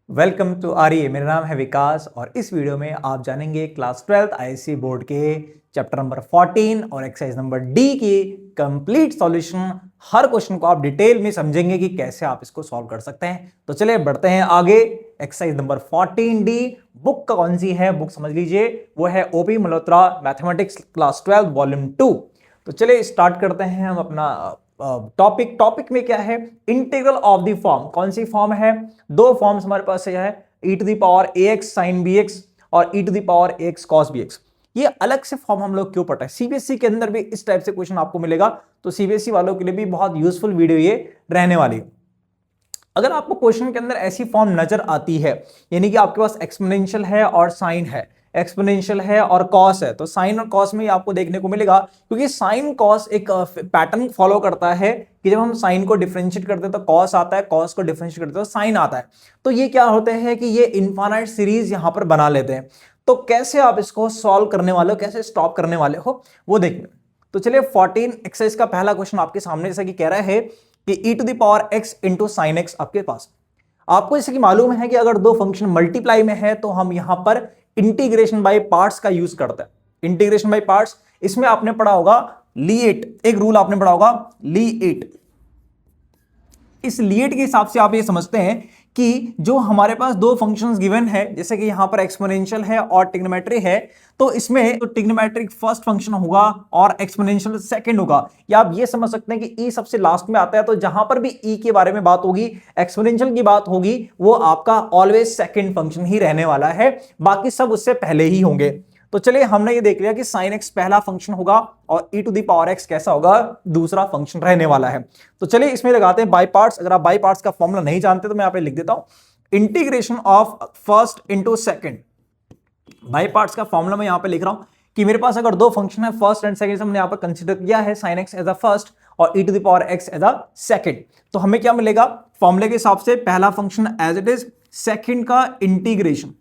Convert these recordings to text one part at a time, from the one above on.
Welcome to REA. मेरा नाम है विकास और इस वीडियो में आप जानेंगे क्लास 12th आईएससी बोर्ड के चैप्टर नंबर 14 और एक्सरसाइज नंबर डी की कंप्लीट सॉल्यूशन। हर क्वेश्चन को आप डिटेल में समझेंगे कि कैसे आप इसको सॉल्व कर सकते हैं। तो चलिए बढ़ते हैं आगे। एक्सरसाइज नंबर 14 डी बुक कौन सी है, बुक समझ लीजिए, वो है OP Malhotra mathematics class 12 volume 2। तो चलिए स्टार्ट करते हैं हम अपना टॉपिक में क्या है, इंटीग्रल ऑफ द फॉर्म। कौन सी फॉर्म है? दो फॉर्म्स हमारे पास है, e to the power ax sin bx और e to the power ax cos bx। ये अलग से फॉर्म हम लोग क्यों पढ़ते हैं? सीबीएसई के अंदर भी इस टाइप से क्वेश्चन आपको मिलेगा, तो सीबीएसई वालों के लिए भी बहुत यूजफुल वीडियो ये रहने वाली है। अगर आपको क्वेश्चन के अंदर ऐसी फॉर्म नजर आती है, यानी कि आपके पास एक्सपोनेंशियल है और साइन है, एक्सपोनेंशियल है और कॉस है, तो साइन और कॉस में ही आपको देखने को मिलेगा, क्योंकि साइन कॉस एक पैटर्न फॉलो करता है कि जब हम साइन को डिफरेंशिएट करते हैं तो कॉस आता है, कॉस को डिफरेंशिएट करते हैं तो साइन आता है। तो ये क्या होते हैं कि ये इनफाइनाइट सीरीज यहां पर बना लेते हैं। तो कैसे आप इसको सॉल्व करने वाले हो, कैसे स्टॉप करने वाले हो, वो देखिए। तो चलिए 14 एक्सरसाइज का पहला क्वेश्चन आपके सामने जैसा कि कह रहा है कि e to the power x into sine x आपके पास। आपको जैसे कि मालूम है कि अगर दो फंक्शन मल्टीप्लाई में है तो हम यहां पर इंटीग्रेशन बाय पार्ट्स का यूज करते हैं। इंटीग्रेशन बाय पार्ट्स, इसमें आपने पढ़ा होगा लीएट, एक रूल आपने पढ़ा होगा लीएट। इस लीएट के हिसाब से आप ये समझते हैं कि जो हमारे पास दो फंक्शंस गिवन है, जैसे कि यहां पर एक्सपोनेंशियल है और ट्रिग्नोमेट्री है, तो इसमें तो ट्रिग्नोमेट्रिक फर्स्ट फंक्शन होगा और एक्सपोनेंशियल सेकंड होगा। या आप ये समझ सकते हैं कि ई सबसे लास्ट में आता है, तो जहां पर भी ई के बारे में बात होगी, एक्सपोनेंशियल की बात होगी, वो आपका ऑलवेज सेकंड फंक्शन ही रहने वाला है, बाकी सब उससे पहले ही होंगे। तो चलिए हमने ये देख लिया कि sin x पहला फंक्शन होगा और e to the power x कैसा होगा, दूसरा फंक्शन रहने वाला है। तो चलिए इसमें लगाते हैं बाय पार्ट्स। अगर आप बाय पार्ट्स का फॉर्मूला नहीं जानते तो मैं यहां पे लिख देता हूं, integration of first into second. By parts का फॉर्मूला मैं यहां पे लिख रहा हूं कि मेरे पास अगर दो फंक्शन है, फर्स्ट एंड सेकंड, हमने यहां पर कंसीडर किया है sin x as a first और e to the power x as a second. तो हमें क्या मिलेगा फॉर्मूले के हिसाब से, पहला function as it is, second का integration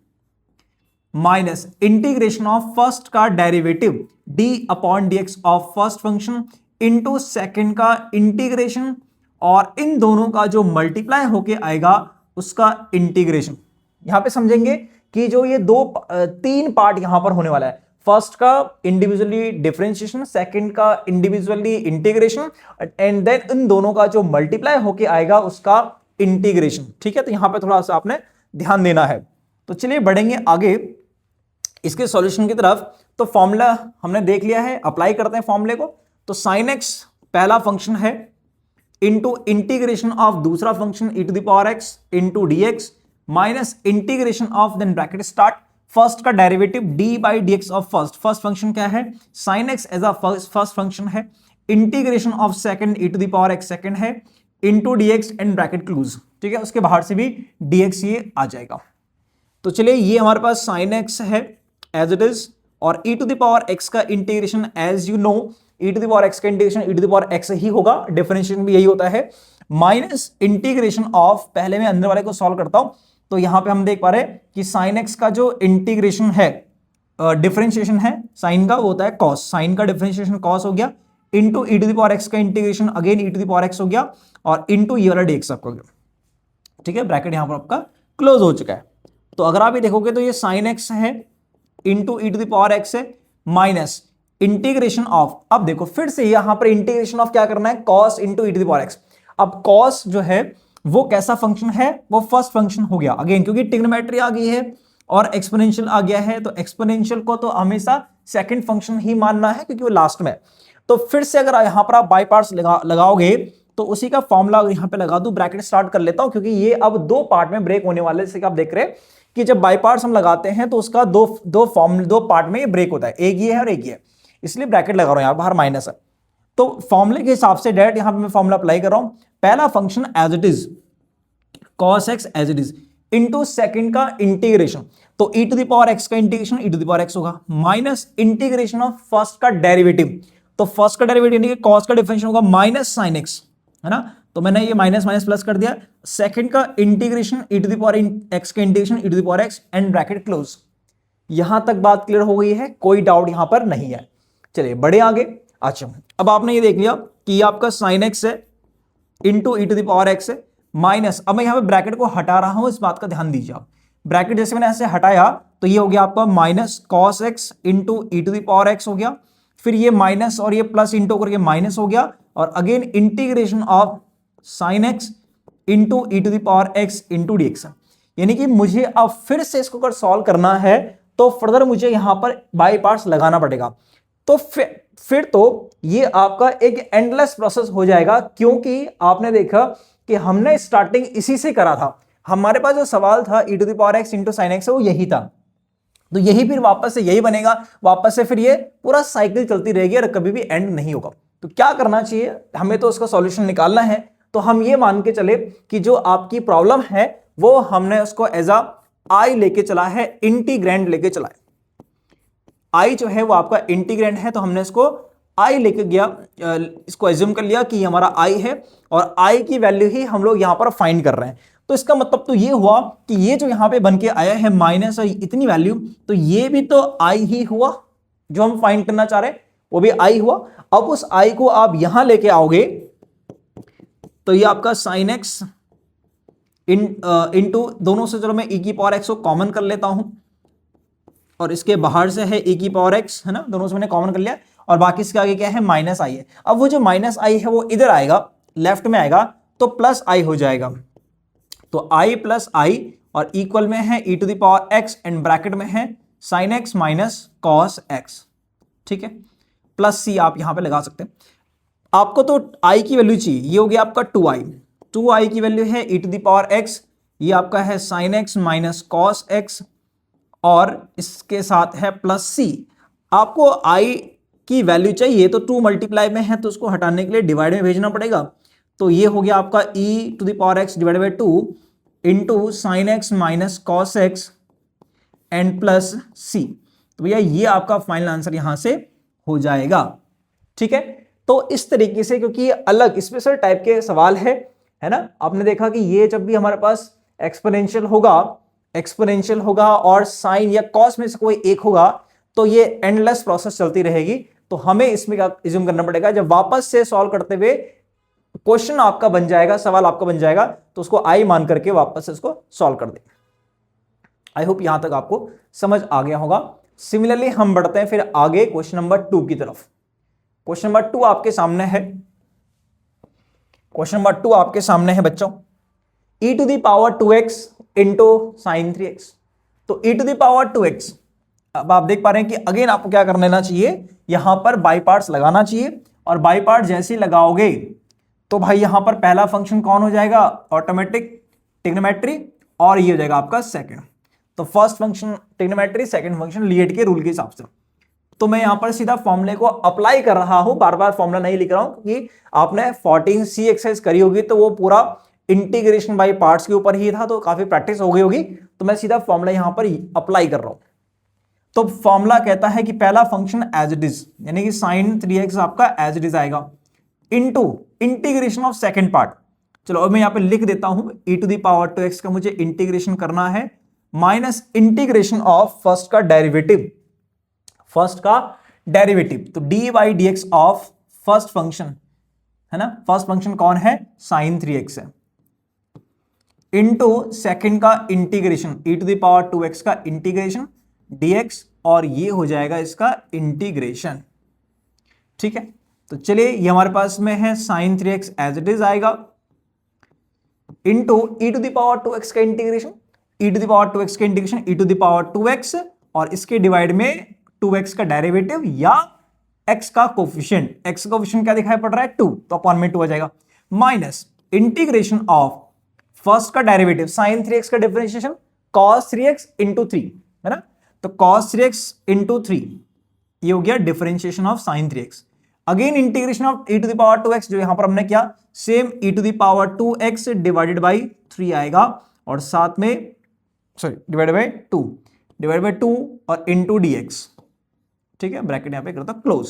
minus integration of first का derivative d upon dx of first function into second का इंटीग्रेशन, और इन दोनों का जो मल्टीप्लाई होके आएगा उसका इंटीग्रेशन। यहां पे समझेंगे कि जो ये तीन पार्ट यहां पर होने वाला है, फर्स्ट का इंडिविजुअली डिफरेंशिएशन, सेकंड का individually integration, and then in दोनों का जो मल्टीप्लाई होके आएगा उसका इंटीग्रेशन। ठीक है, तो यहां पे थोड़ा सा आपने ध्यान देना है। तो चलिए बढ़ेंगे आगे इसके सॉल्यूशन की तरफ। तो फॉर्मूला हमने देख लिया है, अप्लाई करते हैं फॉर्मूले को। तो sin x पहला फंक्शन है इंटू इंटीग्रेशन ऑफ दूसरा function e to the power x into dx minus integration of, then bracket start, first का derivative d by dx of first function क्या है, sin x as a first function है, integration of second e to the power x second है, into dx and bracket close. ठीक है, उसके बाहर से भी dx ये आ जाएगा। तो चलिए ये हमारे पास sin x है एज इट इज, और e to the power x का integration as you know, e to the power x का integration e to the power x ही होगा, डिफरेंशिएशन भी यही होता है, माइनस इंटीग्रेशन ऑफ, पहले मैं अंदर वाले को सॉल्व करता हूं। तो यहां पे हम देख पा रहे हैं कि sin x का जो इंटीग्रेशन है, डिफरेंशिएशन है साइन का, वो होता है कॉस, साइन का डिफरेंशिएशन कॉस हो गया, into e to the power x का integration again e to the power x हो गया, और इंटू ये वाला dx आपका हो गया। ठीक है, ब्रैकेट यहां पर आपका क्लोज हो चुका है। तो अगर आप ये देखोगे तो ये sin x है into e to the power x है, माइनस इंटीग्रेशन ऑफ, अब देखो फिर से यहां पर इंटीग्रेशन ऑफ क्या करना है, cos into e to the power x। अब cos जो है वो कैसा फंक्शन है, वो फर्स्ट फंक्शन हो गया अगेन, क्योंकि ट्रिग्नोमेट्री आ गई है और एक्सपोनेंशियल आ गया है, तो एक्सपोनेंशियल को तो हमेशा सेकंड फंक्शन ही मानना है क्योंकि वो लास्ट में। तो फिर से अगर यहां पर आप बाय पार्ट्स लगाओगे तो उसी का फॉर्मूला यहां पे लगा दूं, ब्रैकेट स्टार्ट कर लेता हूं, क्योंकि ये अब दो पार्ट में ब्रेक होने वाले, जैसे कि आप देख रहे हैं कि जब बाय पार्ट्स हम लगाते हैं तो उसका दो पार्ट में ये ब्रेक होता है, एक ये है और एक ये है, इसलिए ब्रैकेट लगा रहा हूं, यहां बाहर माइनस है। तो फॉर्मूले के हिसाब से डायरेक्ट यहां पे मैं फॉर्मूला अप्लाई कर रहा हूं, पहला function as it is cos x as it is into second का इंटीग्रेशन, तो e to the power x का integration e to the power x होगा, माइनस इंटीग्रेशन ऑफ फर्स्ट का डेरिवेटिव, तो फर्स्ट का डेरिवेटिव यानी कि cos का डिफरेंशियल होगा माइनस sin x, है ना, तो मैंने ये माइनस माइनस प्लस कर दिया, सेकंड का integration e to the power x का integration e to the power x and bracket close. यहां तक बात क्लियर हो गई है, कोई डाउट यहां पर नहीं है। चलिए बड़े आगे। अच्छा, अब आपने ये देख लिया कि आपका sin x है into e to the power x है माइनस, अब मैं यहाँ पे ब्रैकेट को हटा रहा हूं, इस बात का ध्यान दीजिए आप। ब्रैकेट जैसे मैंने ऐसे हटाया तो ये हो गया आपका minus cos x into e to the power x हो गया, फिर ये माइनस और ये प्लस इंटू करके माइनस हो गया, और again integration of sine x into e to the power x into d x. यानी कि मुझे अब फिर से इसको अगर सॉल्व करना है तो फर्दर मुझे यहां पर बाई पार्ट्स लगाना पड़ेगा। तो फिर तो ये आपका एक एंडलेस प्रोसेस हो जाएगा, क्योंकि आपने देखा कि हमने स्टार्टिंग इसी से करा था। हमारे पास जो सवाल था E to the power x into sine X वो यही था, तो यही फिर वापस से यही बनेगा, वापस से फिर ये पूरा साइकिल चलती रहेगी और कभी भी एंड नहीं होगा। तो क्या करना चाहिए, हमें तो उसका सॉल्यूशन निकालना है। तो हम ये मान के चले कि जो आपकी प्रॉब्लम है वो हमने उसको एज अ आई लेके चला है, इंटीग्रैंड लेके चला है। आई जो है वो आपका इंटीग्रैंड है, तो हमने इसको आई लेके गया, इसको एज्यूम कर लिया कि हमारा आई है और आई की वैल्यू ही हम लोग यहां पर फाइंड कर रहे हैं। तो इसका मतलब तो ये हुआ कि ये जो यहां पे बन के आया है माइनस और इतनी वैल्यू, तो ये भी तो आई ही हुआ, जो हम फाइंड करना चाह रहे हैं वो भी आई हुआ। अब उस आई को आप यहां लेके आओगे तो ये आपका साइन एक्स इंटू दोनों से, चलो मैं ई की पावर एक्स को कॉमन कर लेता हूं, और इसके बाहर से है ई की पावर एक्स, है ना, दोनों से मैंने कॉमन कर लिया, और बाकी इसके आगे क्या है माइनस आई है। अब वो जो माइनस आई है वो इधर आएगा, लेफ्ट में आएगा, तो प्लस आई हो जाएगा। तो आई प्लस आई और इक्वल में है E to the power X and bracket में है sine X minus cos X, ठीक है, प्लस सी आप यहां पे लगा सकते हैं। आपको तो आई की वैल्यू चाहिए, ये हो गया आपका 2i की वैल्यू है E to the power x, ये आपका है sine X minus cos x, और इसके साथ है प्लस सी। आपको आई की वैल्यू चाहिए तो 2 मल्टीप्लाई में है, तो उसको हटाने के लिए डिवाइड में भेजना पड़ेगा। तो ये हो गया आपका E to the power X divide by 2 into sine X minus cos X and plus C. तो भैया ये आपका फाइनल आंसर यहां से हो जाएगा, ठीक है। तो इस तरीके से, क्योंकि ये अलग स्पेशल टाइप के सवाल है ना, आपने देखा कि ये जब भी हमारे पास एक्सपोनेंशियल होगा और साइन या कॉस में से कोई एक होगा तो ये एंडलेस प्रोसेस चलती रहेगी। तो हमें इसमें क्या एज्यूम करना पड़ेगा, जब वापस से सॉल्व करते हुए क्वेश्चन आपका बन जाएगा, सवाल आपका बन जाएगा, तो उसको आई मान करके वापस से उसको सॉल्व कर दे। आई होप यहां तक आपको समझ आ गया होगा। सिमिलरली हम बढ़ते हैं फिर आगे क्वेश्चन नंबर 2 की तरफ। क्वेश्चन नंबर 2 आपके सामने है, क्वेश्चन नंबर 2 आपके सामने है बच्चों, e to the power 2x into sine 3x। तो e to the power 2x, अब आप देख पा रहे हैं कि अगेन आपको क्या कर लेना चाहिए, यहां पर बाई पार्ट्स लगाना चाहिए, और बाई पार्ट जैसे ही लगाओगे तो भाई यहां पर पहला फंक्शन कौन हो जाएगा, ऑटोमेटिक ट्रिग्नोमेट्री, और ये हो जाएगा आपका सेकंड। तो first function trigonometry, second function LIATE के रूल के हिसाब से। तो मैं यहां पर सीधा फॉर्मूले को अप्लाई कर रहा हूं, बार बार फॉर्मूला नहीं लिख रहा हूं, क्योंकि आपने 14C एक्सरसाइज करी होगी तो वो पूरा इंटीग्रेशन बाय पार्ट्स के ऊपर ही था, तो काफी प्रैक्टिस हो गई होगी। तो मैं सीधा फॉर्मूला यहां पर अप्लाई कर रहा हूं। तो फॉर्मूला कहता है कि पहला फंक्शन एज इट इज, यानी कि साइन 3x आपका एज इट इज आएगा, into integration of second part. चलो अब मैं यहां पे लिख देता हूं, e to the power 2x का मुझे इंटीग्रेशन करना है, माइनस इंटीग्रेशन ऑफ फर्स्ट का डेरिवेटिव, तो dy by dx of first function, है ना, फर्स्ट फंक्शन कौन है, साइन 3x है, इनटू सेकंड का integration e to the power 2x का इंटीग्रेशन dx, और ये हो जाएगा इसका इंटीग्रेशन, ठीक है। तो चलिए ये हमारे पास में है sine 3x as it is आएगा, into e to the power 2x का integration, e to the power 2x का integration e to the power 2x, और इसके डिवाइड में 2x का डेरिवेटिव या x का कोफिशिएंट, x का कोफिशिएंट क्या दिखाई पड़ रहा है 2, तो अपॉन में 2 आ जाएगा, माइनस इंटीग्रेशन ऑफ फर्स्ट का डेरिवेटिव साइन 3x का डिफरेंशिएशन cos 3x इंटू 3, है ना, तो cos 3x इंटू 3 ये हो गया differentiation of sine 3x। Again integration of e to the power 2x, जो यहां पर हमने किया same e to the power 2x divided by 3 आएगा, और साथ में डिवाइडेड बाई 2 और इंटू dx, ठीक है, ब्रैकेट यहां पे करता क्लोज।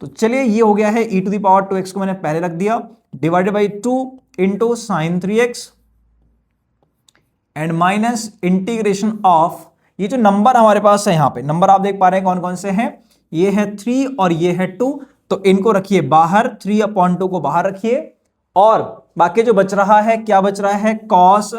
तो चलिए ये हो गया है e to the power 2x को मैंने पहले रख दिया, divided by 2 into sine 3x and minus integration of, ये जो नंबर हमारे पास है, यहां पे नंबर आप देख पा रहे हैं कौन कौन से हैं, ये है 3 और ये है 2, तो इनको रखिए बाहर, 3/2 को बाहर रखिए, और बाकी जो बच रहा है, क्या बच रहा है, cos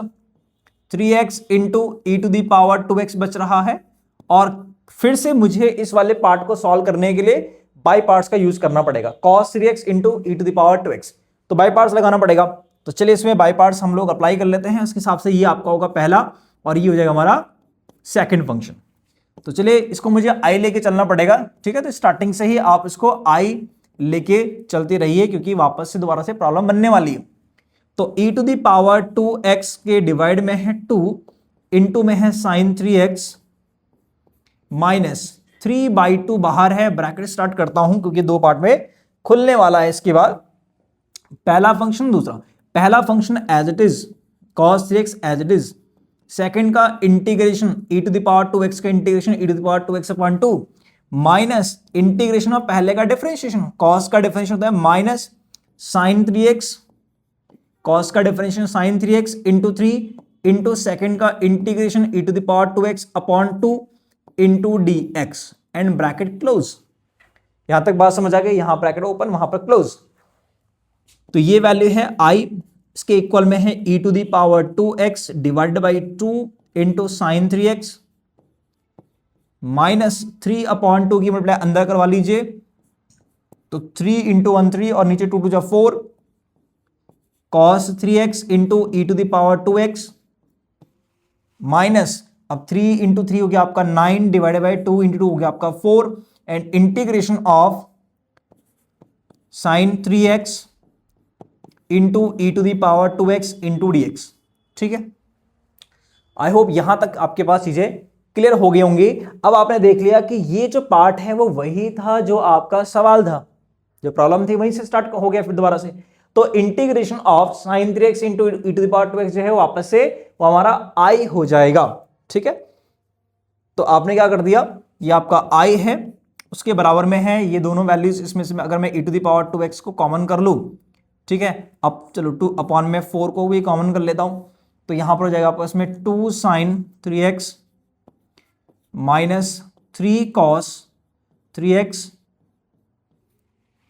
3x into e to the power 2x बच रहा है। और फिर से मुझे इस वाले पार्ट को सॉल्व करने के लिए बाई पार्ट्स का यूज करना पड़ेगा, cos 3x into e to the power 2x, तो बाई पार्ट्स लगाना पड़ेगा। तो चलिए इसमें बाई पार्ट्स हम लोग अप्लाई कर लेते हैं। उसके हिसाब से ये आपका होगा पहला और ये हो जाएगा हमारा सेकंड फंक्शन। तो चलिए इसको मुझे आई लेके चलना पड़ेगा, ठीक है। तो स्टार्टिंग से ही आप इसको आई लेके चलते रहिए, क्योंकि वापस से दोबारा से प्रॉब्लम बनने वाली है। तो e to the power 2x के डिवाइड में है 2, इंटू में है sin 3x माइनस 3/2 बाहर है, ब्रैकेट स्टार्ट करता हूं क्योंकि दो पार्ट में खुलने वाला है। इसके बाद पहला फंक्शन, दूसरा, पहला function as it is cos 3x as it is, second का integration e to the power 2x का integration e to the power 2x upon 2 minus integration of पहले का डिफरेंशिएशन, cos का डिफरेंशिएशन होता है माइनस sin 3x, cos का differentiation sin 3x into 3 into second का integration e to the power 2x upon 2 into dx and bracket close. यहां तक बात समझ आ गई, यहां ब्रैकेट ओपन वहां पर क्लोज। तो ये वैल्यू है i, इसके इक्वल में है e to the power 2x divided by 2 into sine 3x minus 3 upon 2 की मल्टीप्लाई अंदर करवा लीजिए, तो 3 इंटू 1 3 और नीचे 2 2 4, cos 3x into e to the power 2x minus, अब 3 इंटू 3 हो गया आपका 9 डिवाइडेड बाई 2 इंटू 2 हो गया आपका 4 and integration of sine 3x into e to the power 2x into dx। ठीक है, आई होप यहां तक आपके पास चीजें क्लियर हो गई होंगी। अब आपने देख लिया कि ये जो पार्ट है वो वही था जो आपका सवाल था, जो प्रॉब्लम थी वहीं से स्टार्ट हो गया फिर दोबारा से। तो integration of sine 3x into e to the power 2x जो है वापस से वो हमारा आई हो जाएगा। ठीक है, तो आपने क्या कर दिया, ये आपका आई है, उसके बराबर में है ये दोनों वैल्यूज, इसमें से अगर मैं ई टू द पावर 2x को कॉमन कर लूं, ठीक है, अब चलो 2 अपॉन में 4 को भी कॉमन कर लेता हूं, तो यहां पर हो जाएगा आपको इसमें 2 sine 3x minus 3 cos 3x,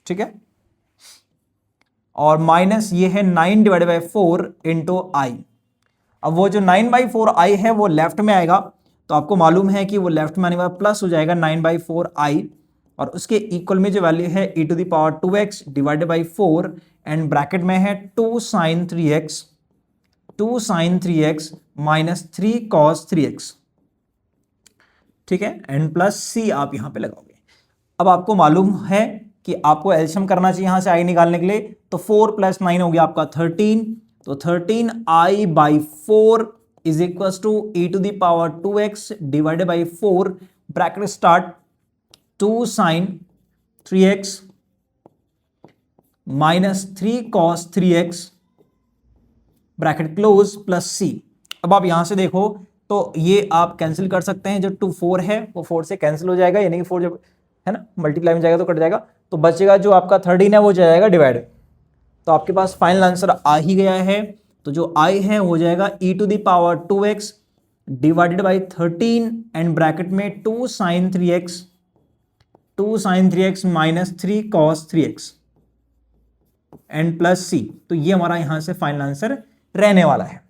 ठीक है, और माइनस ये है 9 डिवाइडेड बाई 4 इंटू आई। अब वो जो 9/4 आई है वो लेफ्ट में आएगा, तो आपको मालूम है कि वो लेफ्ट में आने वाला प्लस हो जाएगा 9/4 आई, और उसके इक्वल में जो वैल्यू है e to the power 2x divided by 4 and bracket में है 2 sine 3x minus 3 cos 3x, ठीक है, एंड प्लस सी आप यहां पे लगाओगे। अब आपको मालूम है कि आपको एलसीएम करना चाहिए यहां से आई निकालने के लिए, तो 4 + 9 हो गया आपका 13, तो 13i/4 is equal to e to the power 2x divided by 4 bracket start 2 sine 3x minus 3 cos 3x bracket close plus C. अब आप यहां से देखो तो ये आप कैंसिल कर सकते हैं, जो 2 4 है वो 4 से कैंसिल हो जाएगा, यानी कि 4 जब है ना मल्टीप्लाई में जाएगा तो कट जाएगा, तो बचेगा जो आपका 13 है वो जाएगा डिवाइड। तो आपके पास फाइनल आंसर आ ही गया है, तो जो आई है वो जाएगा e to the power 2x divided by 13 and bracket में 2 sine 3x minus 3 cos 3x and plus C. तो ये हमारा यहां से फाइनल आंसर रहने वाला है।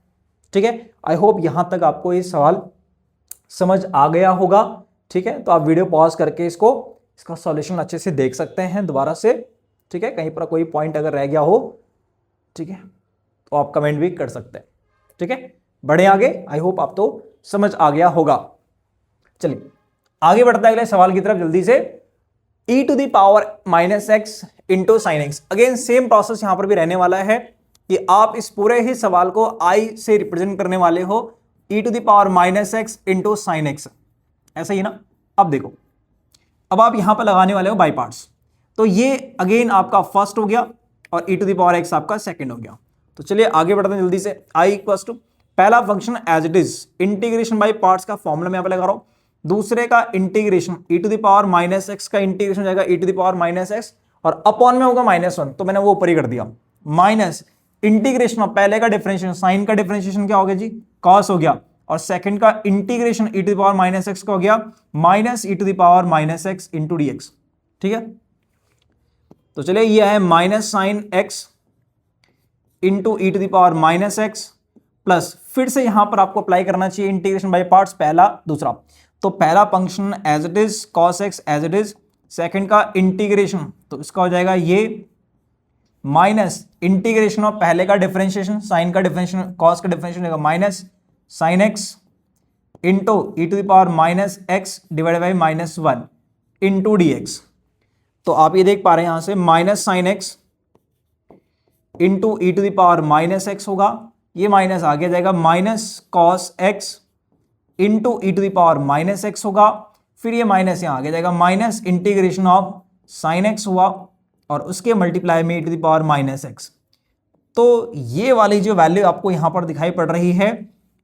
ठीक है, आई होप यहां तक आपको ये सवाल समझ आ गया होगा। ठीक है, तो आप वीडियो पॉज करके इसका सॉल्यूशन अच्छे से देख सकते हैं दोबारा से। ठीक है, कहीं पर कोई पॉइंट अगर रह गया हो, ठीक है, तो आप कमेंट भी कर सकते हैं। ठीक है, बढ़े आगे, आई होप आप तो समझ आ गया होगा। चलिए आगे बढ़ता है अगले सवाल की तरफ जल्दी से। e to the power -x into sine x, again same process यहां पर भी रहने वाला है कि आप इस पूरे ही सवाल को i से रिप्रेजेंट करने वाले हो, e to the power -x into sine x, ऐसा ही ना। अब देखो, अब आप यहां पर लगाने वाले हो बाई पार्ट्स, तो ये अगेन आपका फर्स्ट हो गया और e to the power x आपका सेकंड हो गया। तो चलिए आगे बढ़ते हैं जल्दी से। i इक्वल टू पहला function as it is, integration by parts का फॉर्मूला मैं यहां पर लगा रहा हूं। दूसरे का integration e to the power -x का इंटीग्रेशन हो जाएगा e to the power -x और अपॉन में होगा -1, तो मैंने वो ऊपर ही कर दिया, माइनस इंटीग्रेशन ऑफ पहले का डिफरेंशिएशन, साइन का डिफरेंशिएशन क्या हो गया जी, कॉस हो गया, और सेकंड का integration e to the power -x का हो गया minus e to the power -x into dx। ठीक है, तो चलिए ये है minus sine x into e to the power minus x plus फिर से यहां पर आपको अप्लाई करना चाहिए इंटीग्रेशन बाय पार्ट्स, पहला दूसरा। तो पहला function as it is cos x as it is, second का इंटीग्रेशन तो इसका हो जाएगा ये माइनस इंटीग्रेशन ऑफ पहले का डिफरेंशिएशन, साइन का डिफरेंशिएशन, कॉस का डिफरेंशिएशन होगा minus sine x into e to the power minus x divide by minus one into d x. तो आप ये देख पा रहे हैं यहां से minus sine x into e to the power minus x होगा, ये माइनस आगे जाएगा minus cos x into e to the power minus x होगा, फिर ये माइनस यहां आगे जाएगा minus integration of sine x हुआ और उसके मल्टीप्लाई में e to the power minus x. तो ये वाली जो वैल्यू आपको यहां पर दिखाई पड़ रही है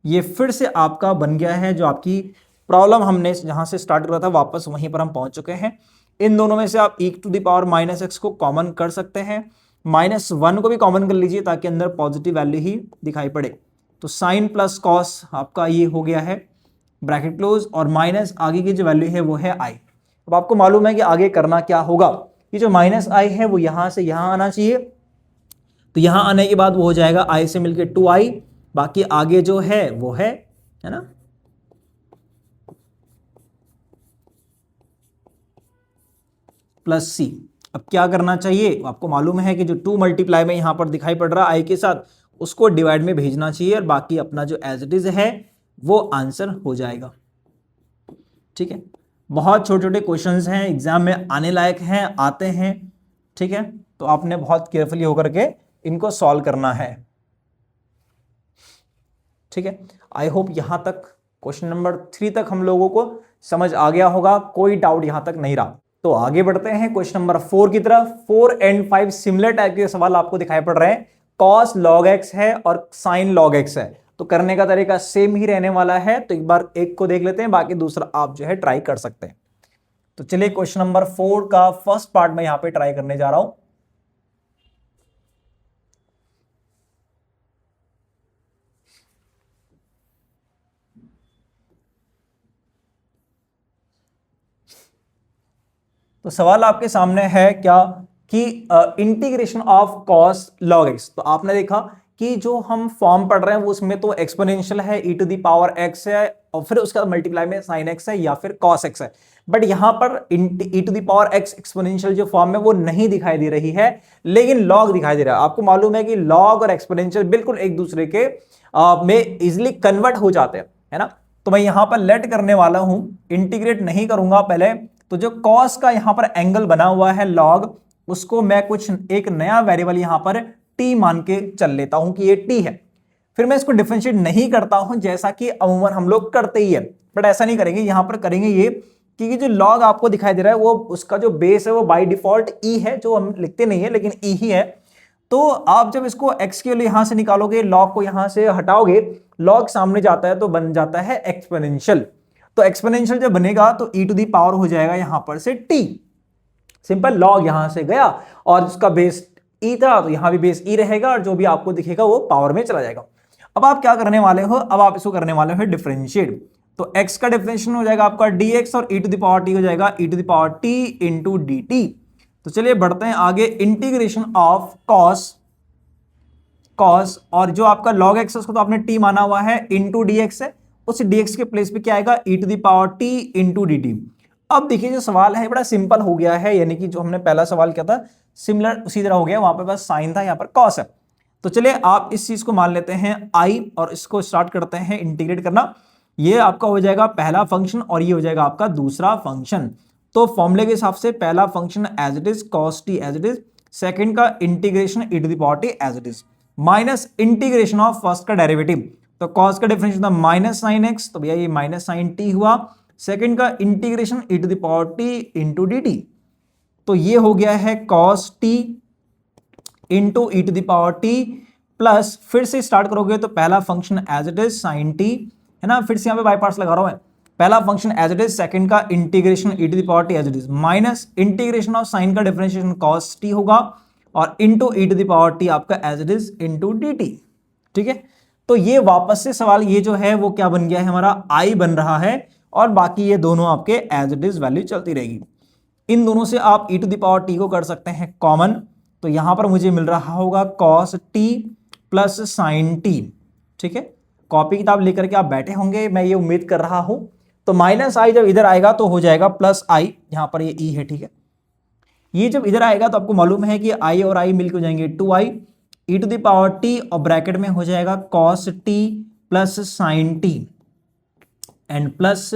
ये फिर से आपका बन गया है, जो आपकी प्रॉब्लम हमने जहां से स्टार्ट करा था वापस वहीं पर हम पहुंच चुके हैं। इन दोनों में से आप e to the power minus x को कॉमन कर सकते हैं, माइनस वन को भी कॉमन कर लीजिए ताकि अंदर पॉजिटिव वैल्यू ही दिखाई पड़े। तो साइन प्लस कॉस आपका ये हो गया है ब्रैकेट क्लोज और माइनस आगे की जो वैल्यू है वो है आई। अब आपको मालूम है कि आगे करना क्या होगा, ये जो माइनस आई है वो यहां से यहां आना चाहिए, तो यहां आने के बाद वो हो जाएगा आई से मिलकर 2i, बाकी आगे जो है वो है ना प्लस सी। अब क्या करना चाहिए, आपको मालूम है कि जो 2 मल्टीप्लाई में यहां पर दिखाई पड़ रहा है आई के साथ, उसको डिवाइड में भेजना चाहिए और बाकी अपना जो एज इट इज है वो आंसर हो जाएगा। ठीक है, बहुत छोटे छोटे क्वेश्चंस हैं, एग्जाम में आने लायक हैं, आते हैं। ठीक है, तो आपने बहुत केयरफुली होकर के इनको सॉल्व करना है। ठीक है, आई होप यहां तक क्वेश्चन नंबर 3 तक हम लोगों को समझ आ गया होगा, कोई डाउट यहां तक नहीं रहा। तो आगे बढ़ते हैं क्वेश्चन नंबर 4 की तरफ। 4 एंड 5 सिमिलर टाइप के सवाल आपको दिखाई पड़ रहे हैं, कॉस लॉग एक्स है और साइन लॉग एक्स है, तो करने का तरीका सेम ही रहने वाला है। तो एक बार एक को देख लेते हैं, बाकी दूसरा आप जो है ट्राई कर सकते हैं। तो चलिए क्वेश्चन नंबर 4 का फर्स्ट पार्ट में यहां पे ट्राई करने जा रहा हूं। तो सवाल आपके सामने है क्या कि integration of cos log x. तो आपने देखा कि जो हम फॉर्म पढ़ रहे हैं वो उसमें तो एक्सपोनेंशियल है, E to the power x है और फिर उसका मल्टीप्लाई में साइन एक्स है या फिर कॉस एक्स है, बट यहां पर e to the power x exponential जो फॉर्म है वो नहीं दिखाई दे रही है, लेकिन लॉग दिखाई दे रहा है। आपको मालूम है कि लॉग और एक्सपोनेंशियल बिल्कुल एक दूसरे के में इजिली कन्वर्ट हो जाते हैं, है ना। तो मैं यहां पर लेट करने वाला हूं, इंटीग्रेट नहीं करूंगा पहले। तो जो कॉस का यहां पर एंगल बना हुआ है लॉग, उसको मैं कुछ एक नया वेरिएबल यहां पर t मान के चल लेता हूं कि ये t है। फिर मैं इसको डिफरेंशिएट नहीं करता हूं जैसा कि अमूमन हम लोग करते ही है, बट ऐसा नहीं करेंगे। यहां पर करेंगे ये कि जो लॉग आपको दिखाई दे रहा है वो उसका जो बेस है वो बाय डिफॉल्ट e है, जो हम लिखते नहीं है लेकिन e ही है। तो आप जब इसको x के लिए यहां से निकालोगे, लॉग को यहां से हटाओगे, लॉग सामने जाता है तो बन जाता है एक्सपोनेंशियल। तो एक्सपोनेंशियल जब बनेगा तो e टू दी पावर हो जाएगा यहां पर से t। सिंपल, लॉग यहां से गया और उसका बेस e था तो यहां भी बेस e रहेगा और जो भी आपको दिखेगा वो पावर में चला जाएगा। अब आप क्या करने वाले हो, अब आप इसको करने वाले हो डिफरेंशिएट। तो x का डिफरेंशिएशन हो जाएगा आपका dx और e to the power t हो जाएगा e to the power t into dt। तो चलिए बढ़ते हैं आगे, इंटीग्रेशन ऑफ cos और जो आपका log x है उसको तो आपने t माना हुआ है इंटू dx है, उस dx के प्लेस पे क्या आएगा e to the power t into dt। अब देखिए जो सवाल है बड़ा सिंपल हो गया है, यानी कि जो हमने पहला सवाल किया था सिमिलर उसी तरह हो गया, वहां पे बस साइन था, यहाँ पर cos है। तो चलिए आप इस चीज को मान लेते हैं i और इसको स्टार्ट करते हैं इंटीग्रेट करना। ये आपका हो जाएगा पहला फंक्शन और ये हो जाएगा आपका दूसरा फंक्शन। तो फॉर्मूले के हिसाब से पहला function as it is cos t as it is, second का integration e to the power t as it is, minus integration of first का डेरिवेटिव। तो cos का डिफरेंशिएशन था माइनस साइन एक्स, तो भैया ये माइनस साइन t हुआ। Second का integration e to the power t into dt, तो ये हो गया है cos t into e to the power t plus, फिर से स्टार्ट करोगे तो पहला function as it is sin t है ना, फिर से यहाँ पे बाई पार्ट्स लगा रहा हूं मैं, पहला function as it is, second का integration e to the power t as it is, minus integration of sine का डिफरेंशिएशन cos t होगा और into e to the power t आपका as it is into dt। ठीक है, तो ये वापस से सवाल ये जो है वो क्या बन गया है हमारा i बन रहा है और बाकी ये दोनों आपके एज इट इज वैल्यू चलती रहेगी। इन दोनों से आप e to the power t को कर सकते हैं कॉमन, तो यहां पर मुझे मिल रहा होगा cos t plus sine T. ठीक है, कॉपी किताब लेकर के आप बैठे होंगे, मैं ये उम्मीद कर रहा हूं। तो माइनस आई जब इधर आएगा तो हो जाएगा प्लस आई, यहां पर ये ई है। ठीक है, ये जब इधर आएगा तो आपको मालूम है कि आई और आई मिलकर हो जाएंगे 2i e to the power t, और ब्रैकेट में हो जाएगा cos t plus sine t and plus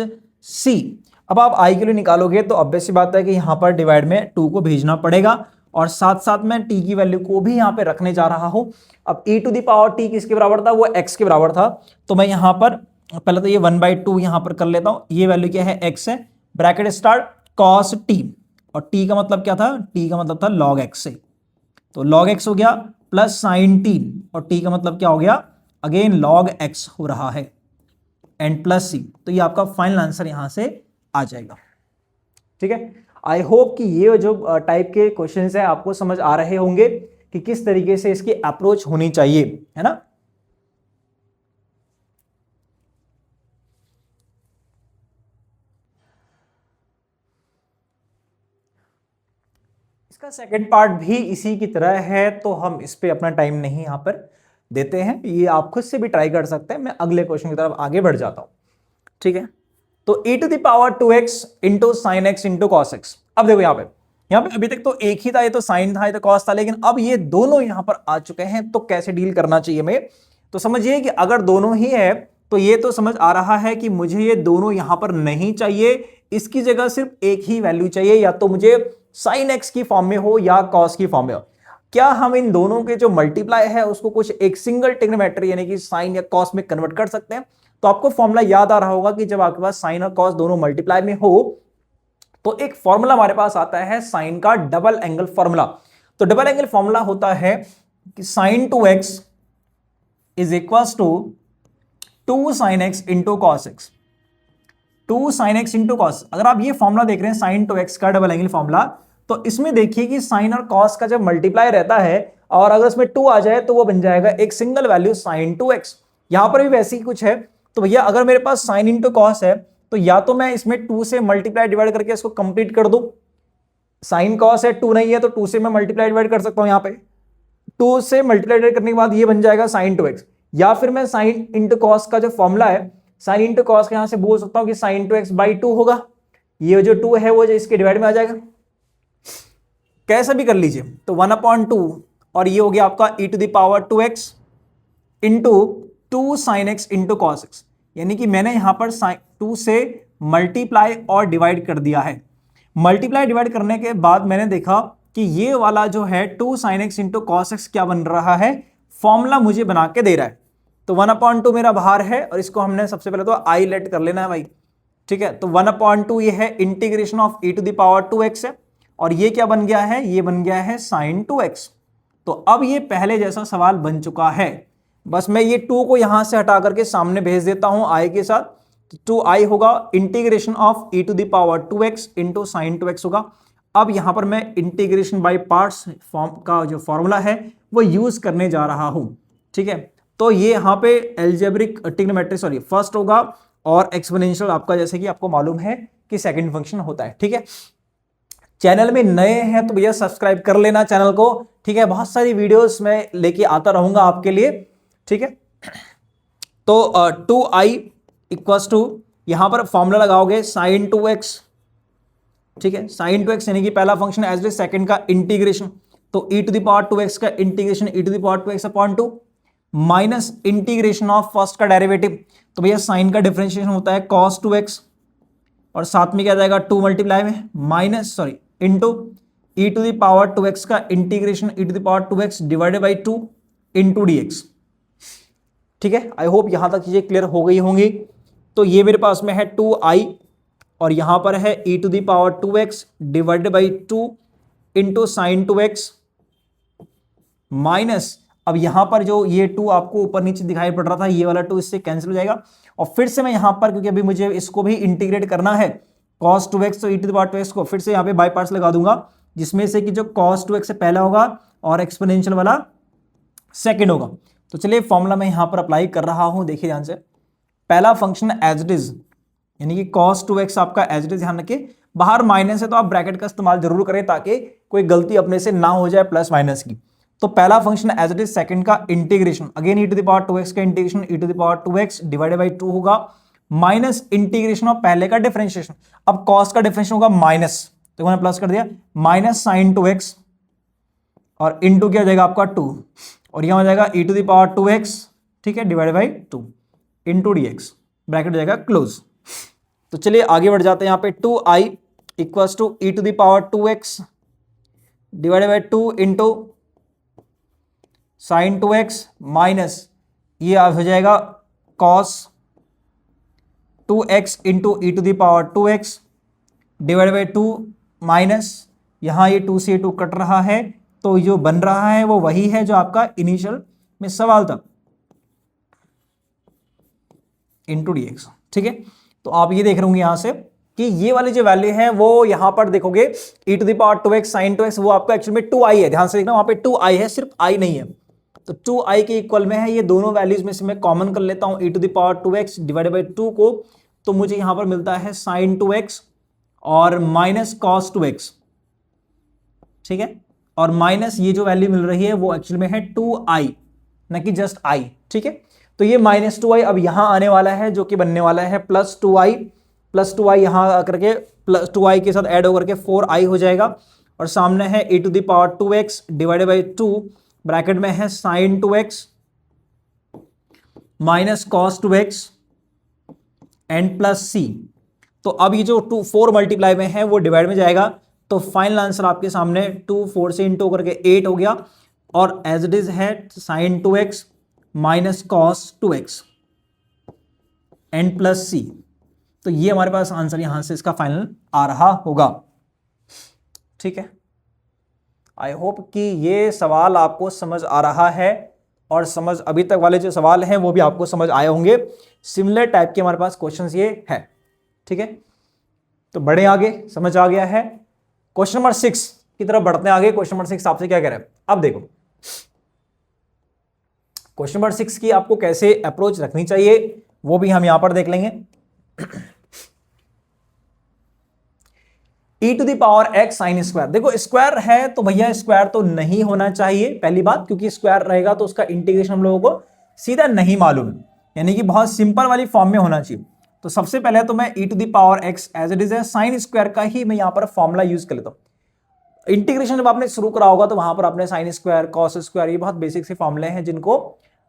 C. अब आप आई के लिए निकालोगे तो ऑब्वियस सी बात है कि यहां पर डिवाइड में 2 को भेजना पड़ेगा, और साथ साथ मैं टी की वैल्यू को भी यहां पे रखने जा रहा हूं। अब ई टू द पावर टी किसके बराबर था, वो एक्स के बराबर था। तो मैं यहां पर पहले तो ये 1/2 यहां पर कर लेता हूं, ये वैल्यू क्या है, एक्स है, ब्रैकेट स्टार्ट कॉस टी, और टी का मतलब क्या था, टी का मतलब था लॉग एक्स से, तो लॉग एक्स हो गया, प्लस साइन टी, और टी का मतलब क्या हो गया, अगेन लॉग एक्स हो रहा है, एंड प्लस सी। तो ये आपका फाइनल आंसर यहां से आ जाएगा। ठीक है, आई होप कि ये जो टाइप के क्वेश्चंस है आपको समझ आ रहे होंगे कि किस तरीके से इसकी अप्रोच होनी चाहिए, है ना। इसका सेकंड पार्ट भी इसी की तरह है, तो हम इस पे अपना टाइम नहीं यहां पर देते हैं, ये आप खुद से भी ट्राई कर सकते हैं। मैं अगले क्वेश्चन की तरफ आगे बढ़ जाता हूं। ठीक है, तो e to the power 2x into sine x into cos x. अब देखो यहाँ पे अभी तक तो एक ही था, ये तो साइन था, ये तो कॉस था, लेकिन अब ये दोनों यहां पर आ चुके हैं, तो कैसे डील करना चाहिए हमें। तो समझिए कि अगर दोनों ही है तो ये तो समझ आ रहा है कि मुझे ये दोनों यहां पर नहीं चाहिए, इसकी जगह सिर्फ एक ही वैल्यू चाहिए, या तो मुझे साइन एक्स की फॉर्म में हो या कॉस की फॉर्म में हो। क्या हम इन दोनों के जो मल्टीप्लाई है उसको कुछ एक सिंगल ट्रिग्नोमेट्री यानी कि साइन या कॉस में कन्वर्ट कर सकते हैं। तो आपको फॉर्मूला याद आ रहा होगा कि जब आपके पास साइन और कॉस दोनों मल्टीप्लाई में हो तो एक फॉर्मूला हमारे पास आता है साइन का डबल एंगल फॉर्मूला। तो डबल एंगल फॉर्मूला होता है कि sine 2x is equal to 2 sine x into cos x, 2 sine x into cos. अगर आप ये फॉर्मूला देख रहे हैं साइन 2x का डबल एंगल फॉर्मूला, तो इसमें देखिए कि साइन और कॉस का जब मल्टीप्लाई रहता है और अगर इसमें 2 आ जाए तो वो बन जाएगा एक सिंगल वैल्यू साइन 2x। यहां पर भी वैसे ही कुछ है। तो भैया अगर मेरे पास साइन इंटू कॉस है तो या तो मैं इसमें 2 से मल्टीप्लाई डिवाइड करके इसको कंप्लीट कर दूं, साइन कॉस है 2 नहीं है तो 2 से मैं मल्टीप्लाई डिवाइड कर सकता हूं, यहां पे 2 से मल्टीप्लाई डिवाइड करने के बाद ये बन जाएगा साइन 2x। या फिर मैं साइन इंटू कॉस का जो फॉर्मूला है साइन इंटू कॉस के यहां से बोल सकता हूं कि साइन 2x बाई 2 होगा, ये जो 2 है वो जो इसके डिवाइड में आ जाएगा, कैसा भी कर लीजिए। तो 1/2 और ये हो गया आपका e to the power 2x into 2 sine x into cos x, यानी कि मैंने यहां पर 2 से मल्टीप्लाई और डिवाइड कर दिया है। मल्टीप्लाई डिवाइड करने के बाद मैंने देखा कि ये वाला जो है 2 sine x into cos x क्या बन रहा है, फॉर्मूला मुझे बना के दे रहा है। तो 1/2 मेरा बाहर है और इसको हमने सबसे पहले तो आई लेट कर लेना है भाई। ठीक है, तो 1/2 ये है integration of e to the power 2x है, और ये क्या बन गया है, ये बन गया है साइन 2x। तो अब ये पहले जैसा सवाल बन चुका है, बस मैं ये 2 को यहां से हटा करके सामने भेज देता हूं i के साथ, तो 2i होगा integration of e to the power 2x into sine 2x होगा। अब यहां पर मैं इंटीग्रेशन बाय पार्ट्स फॉर्म का जो फॉर्मूला है वो यूज करने जा रहा हूं। ठीक है, तो ये यहां पे एल्जेब्रिक ट्रिग्नोमेट्री फर्स्ट होगा, और एक्सपोनेंशियल आपका जैसे कि आपको मालूम है कि सेकंड फंक्शन होता है। ठीक है, चैनल में नए हैं तो भैया सब्सक्राइब कर लेना चैनल को। ठीक है, बहुत सारी वीडियोस मैं लेके आता रहूंगा आपके लिए। ठीक है, तो 2i इक्वल्स टू यहां पर फॉर्मूला लगाओगे साइन 2x। ठीक है, साइन 2x यानी कि पहला फंक्शन एज सेकंड का इंटीग्रेशन, तो e to the power 2x का integration e to the power 2x upon 2 minus integration of first का डेरिवेटिव। तो भैया साइन का डिफरेंशिएशन होता है cos 2x, और साथ में क्या जाएगा 2 मल्टीप्लाई में minus into e to the power 2x का integration e to the power 2x divided by 2 into dx। ठीक है, आई होप यहां तक चीजें क्लियर हो गई होंगी। तो ये मेरे पास में है 2i और यहां पर है e to the power 2x divided by 2 into sine 2x minus, अब यहां पर जो ये 2 आपको ऊपर नीचे दिखाई पड़ रहा था, ये वाला 2 इससे कैंसिल हो जाएगा, और फिर से मैं यहां पर क्योंकि अभी मुझे इसको भी इंटीग्रेट करना है cos 2x, तो e to the power 2x को फिर से यहां पे बाई पार्ट्स लगा दूंगा, जिसमें से कि जो cos 2x से पहला होगा और एक्सपोनेंशियल वाला सेकंड होगा। तो चलिए फॉर्मूला मैं यहां पर अप्लाई कर रहा हूं, देखिए ध्यान से। पहला फंक्शन एज इट इज यानी कि cos 2x आपका एज इट इज, ध्यान रखिए बाहर माइनस है तो आप ब्रैकेट का इस्तेमाल जरूर करें ताकि कोई गलती अपने से ना हो जाए प्लस माइनस की। तो पहला function as it is second का integration, again e to the power 2x का integration e to the power 2x divided by 2 होगा, माइनस इंटीग्रेशन ऑफ पहले का डिफरेंशिएशन, अब कॉस का डिफरेंशिएशन होगा माइनस, तो मैंने प्लस कर दिया, माइनस साइन 2x और इनटू क्या हो जाएगा आपका 2, और यहां हो जाएगा ई टू द पावर 2x, ठीक है, divided by 2 into dx, bracket हो जाएगा क्लोज। तो चलिए आगे बढ़ जाते हैं, यहां पे 2i equals to e to the power 2x divided by 2 into sine 2x minus ये हो जाएगा cos 2x into e to the power 2x divided by 2 minus यहां ये 2 से 2 कट रहा है, तो जो बन रहा है वो वही है जो आपका इनिशियल में सवाल था, इंटू dx, ठीक है। तो आप ये देख रहे होंगे यहां से कि ये वाली जो वैल्यू है वो यहां पर देखोगे e to the power 2x sin 2x, वो आपका एक्चुअल में 2i है, ध्यान से देखना वहां पे 2i है, सिर्फ i नहीं है, तो 2i के इक्वल में है। ये दोनों वैल्यूज में से मैं कॉमन कर लेता हूं e to the power 2x divided by 2 को, तो मुझे यहां पर मिलता है sin 2x और माइनस cos 2x, ठीक है, और माइनस ये जो वैल्यू मिल रही है वो एक्चुअल में है 2i, ना कि जस्ट i, ठीक है। तो ये माइनस 2i अब यहां आने वाला है जो कि बनने वाला है प्लस 2i यहां आकर के प्लस 2i के साथ ऐड होकर के 4i हो जाएगा, और सामने है e to the power 2x divided by 2, bracket में है sin 2x minus cos 2x and plus c। तो अब ये जो 4 मल्टीप्लाई में है वो डिवाइड में जाएगा, तो फाइनल आंसर आपके सामने 2 4 से इंटू करके 8 हो गया, और एज इट इज है sin 2x minus cos 2x and plus c। तो ये हमारे पास आंसर यहां से इसका फाइनल आ रहा होगा, ठीक है। आई होप कि ये सवाल आपको समझ आ रहा है, और समझ अभी तक वाले जो सवाल हैं वो भी आपको समझ आए होंगे। सिमिलर टाइप के हमारे पास क्वेश्चंस ये है, ठीक है। तो बढ़े आगे, समझ आ गया है। क्वेश्चन नंबर 6 की तरफ बढ़ते हैं आगे। क्वेश्चन नंबर 6 आपसे क्या कह रहा है, अब देखो क्वेश्चन नंबर 6 की आपको कैसे अप्रोच रखनी चाहिए वो भी हम यहां पर देख लेंगे। e to the power x sine square, देखो स्क्वायर है तो भैया स्क्वायर तो नहीं होना चाहिए पहली बात, क्योंकि स्क्वायर रहेगा तो उसका इंटीग्रेशन हम लोगों को सीधा नहीं मालूम, यानी कि बहुत सिंपल वाली फॉर्म में होना चाहिए। तो सबसे पहले तो मैं e to the power x as it is है साइन स्क्वायर का ही मैं यहां पर फॉर्मुला यूज कर लेता हूं। इंटीग्रेशन जब आपने शुरू करा होगा तो वहां पर आपने साइन स्क्वायर कॉस स्क्वायर ये बहुत बेसिक से फॉर्मुले हैं जिनको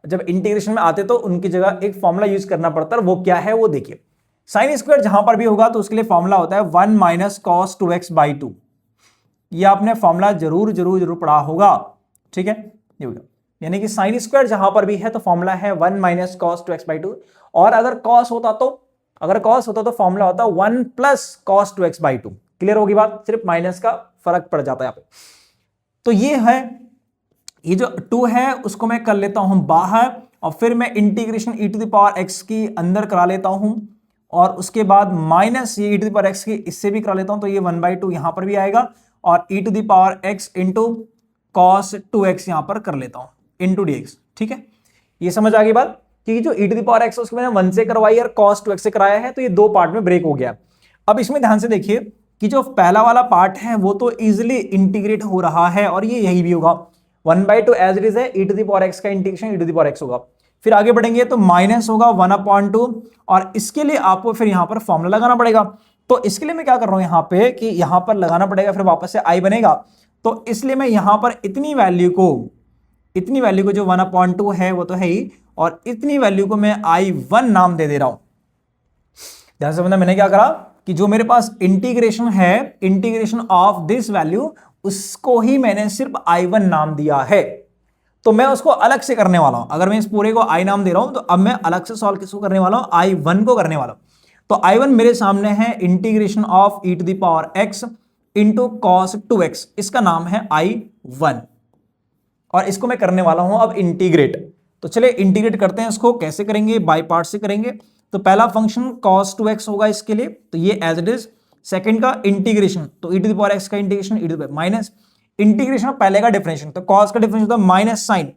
जब इंटीग्रेशन में आते तो उनकी जगह एक फॉर्मुला यूज करना पड़ता है, वो क्या है वो देखिए। साइन स्क्वायर जहां पर भी होगा तो उसके लिए फॉर्मुला होता है 1 माइनस कॉस 2x बाई 2, ये आपने फॉर्मुला जरूर पढ़ा होगा, ठीक है। ये हो गया, यानी कि साइन स्क्वायर जहां पर भी है तो फॉर्मुला है 1 माइनस कॉस 2x बाई 2, और अगर कॉस होता तो फॉर्मुला होता 1 plus cos 2x by 2। Clear होगी बात, सिर्फ माइनस का फर्क पड़ जाता है यहाँ पे। तो ये है, ये जो 2 है उसको मैं कर लेता हूं बाहर, और फिर मैं integration e to the power x की अंदर करा लेता हूं, और उसके बाद माइनस ये e to the power x की इससे भी करा लेता हूं, तो ये 1/2 यहां पर भी आएगा, और e to the power x into cos 2x यहां पर कर लेता हूं इंटू dx, ठीक है। ये समझ आ गई बात कि जो e to the power x उसको मैंने 1 से करवाई और cos 2x से कराया है, तो ये 2 पार्ट में ब्रेक हो गया। अब इसमें ध्यान से देखिए कि जो पहला वाला पार्ट है वो तो इजिली इंटीग्रेट हो रहा है, और ये यही भी होगा 1/2 एज इट इज है, e to the power x का integration e to the power x होगा। फिर आगे बढ़ेंगे तो माइनस होगा 1/2, और इसके लिए आपको फिर यहां पर फॉर्मूला लगाना पड़ेगा। तो इसके लिए मैं क्या कर रहा हूं यहां पे कि यहां पर लगाना पड़ेगा, फिर वापस से i बनेगा, तो इसलिए मैं यहां पर इतनी वैल्यू को जो 1/2 है वो तो है ही, और इतनी वैल्यू को मैं i1 नाम दे रहा हूं। ध्यान से समझना मैंने क्या करा कि जो मेरे पास इंटीग्रेशन है, इंटीग्रेशन ऑफ दिस वैल्यू, उसको ही मैंने सिर्फ i1 नाम दिया है। तो मैं उसको अलग से करने वाला हूं, अगर मैं इस पूरे को i नाम दे रहा हूं तो अब मैं अलग से सॉल्व किसको करने वाला हूं, i1 को करने वाला हूं। तो i1 मेरे सामने है integration of e to the power x into cos 2x, इसका नाम है i1, और इसको मैं करने वाला हूं अब इंटीग्रेट। तो चलिए इंटीग्रेट करते हैं इसको, कैसे करेंगे, बाय पार्ट से करेंगे। तो पहला फंक्शन cos 2x होगा इसके लिए, तो ये एज इट इज। सेकंड का इंटीग्रेशन, तो e to the power x का integration e to the power minus integration पहले का डिफरेंशियल, तो cos का डिफरेंशियल होता है माइनस साइन,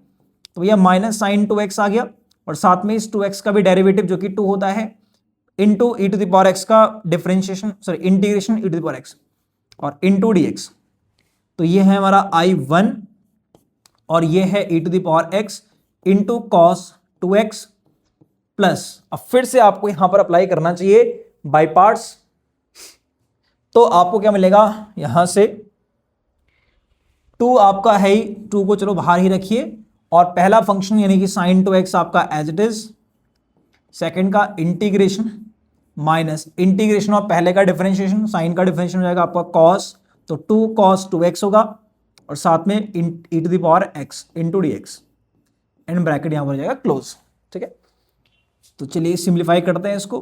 तो ये माइनस साइन 2x आ गया, और साथ में इस 2x का भी डेरिवेटिव जो कि 2 होता है, into e to the power x का differentiation integration e to the power x और इंटू dx। तो ये है हमारा i1, और ये है e to the power x into cos 2x plus, अब फिर से आपको यहां पर अप्लाई करना चाहिए बाय पार्ट्स, तो आपको क्या मिलेगा यहां से 2 आपका है ही, 2 को चलो बाहर ही रखिए, और पहला फंक्शन यानी कि sin 2x आपका एज इट इज, सेकेंड का इंटीग्रेशन माइनस इंटीग्रेशन ऑफ पहले का डिफरेंशिएशन, साइन का डिफरेंशिएशन हो जाएगा आपका कॉस, तो 2 cos 2x होगा, और साथ में e to the power x into d x, and bracket यहां पर हो जाएगा क्लोज। ठीक है, तो चलिए सिंप्लीफाई करते हैं इसको,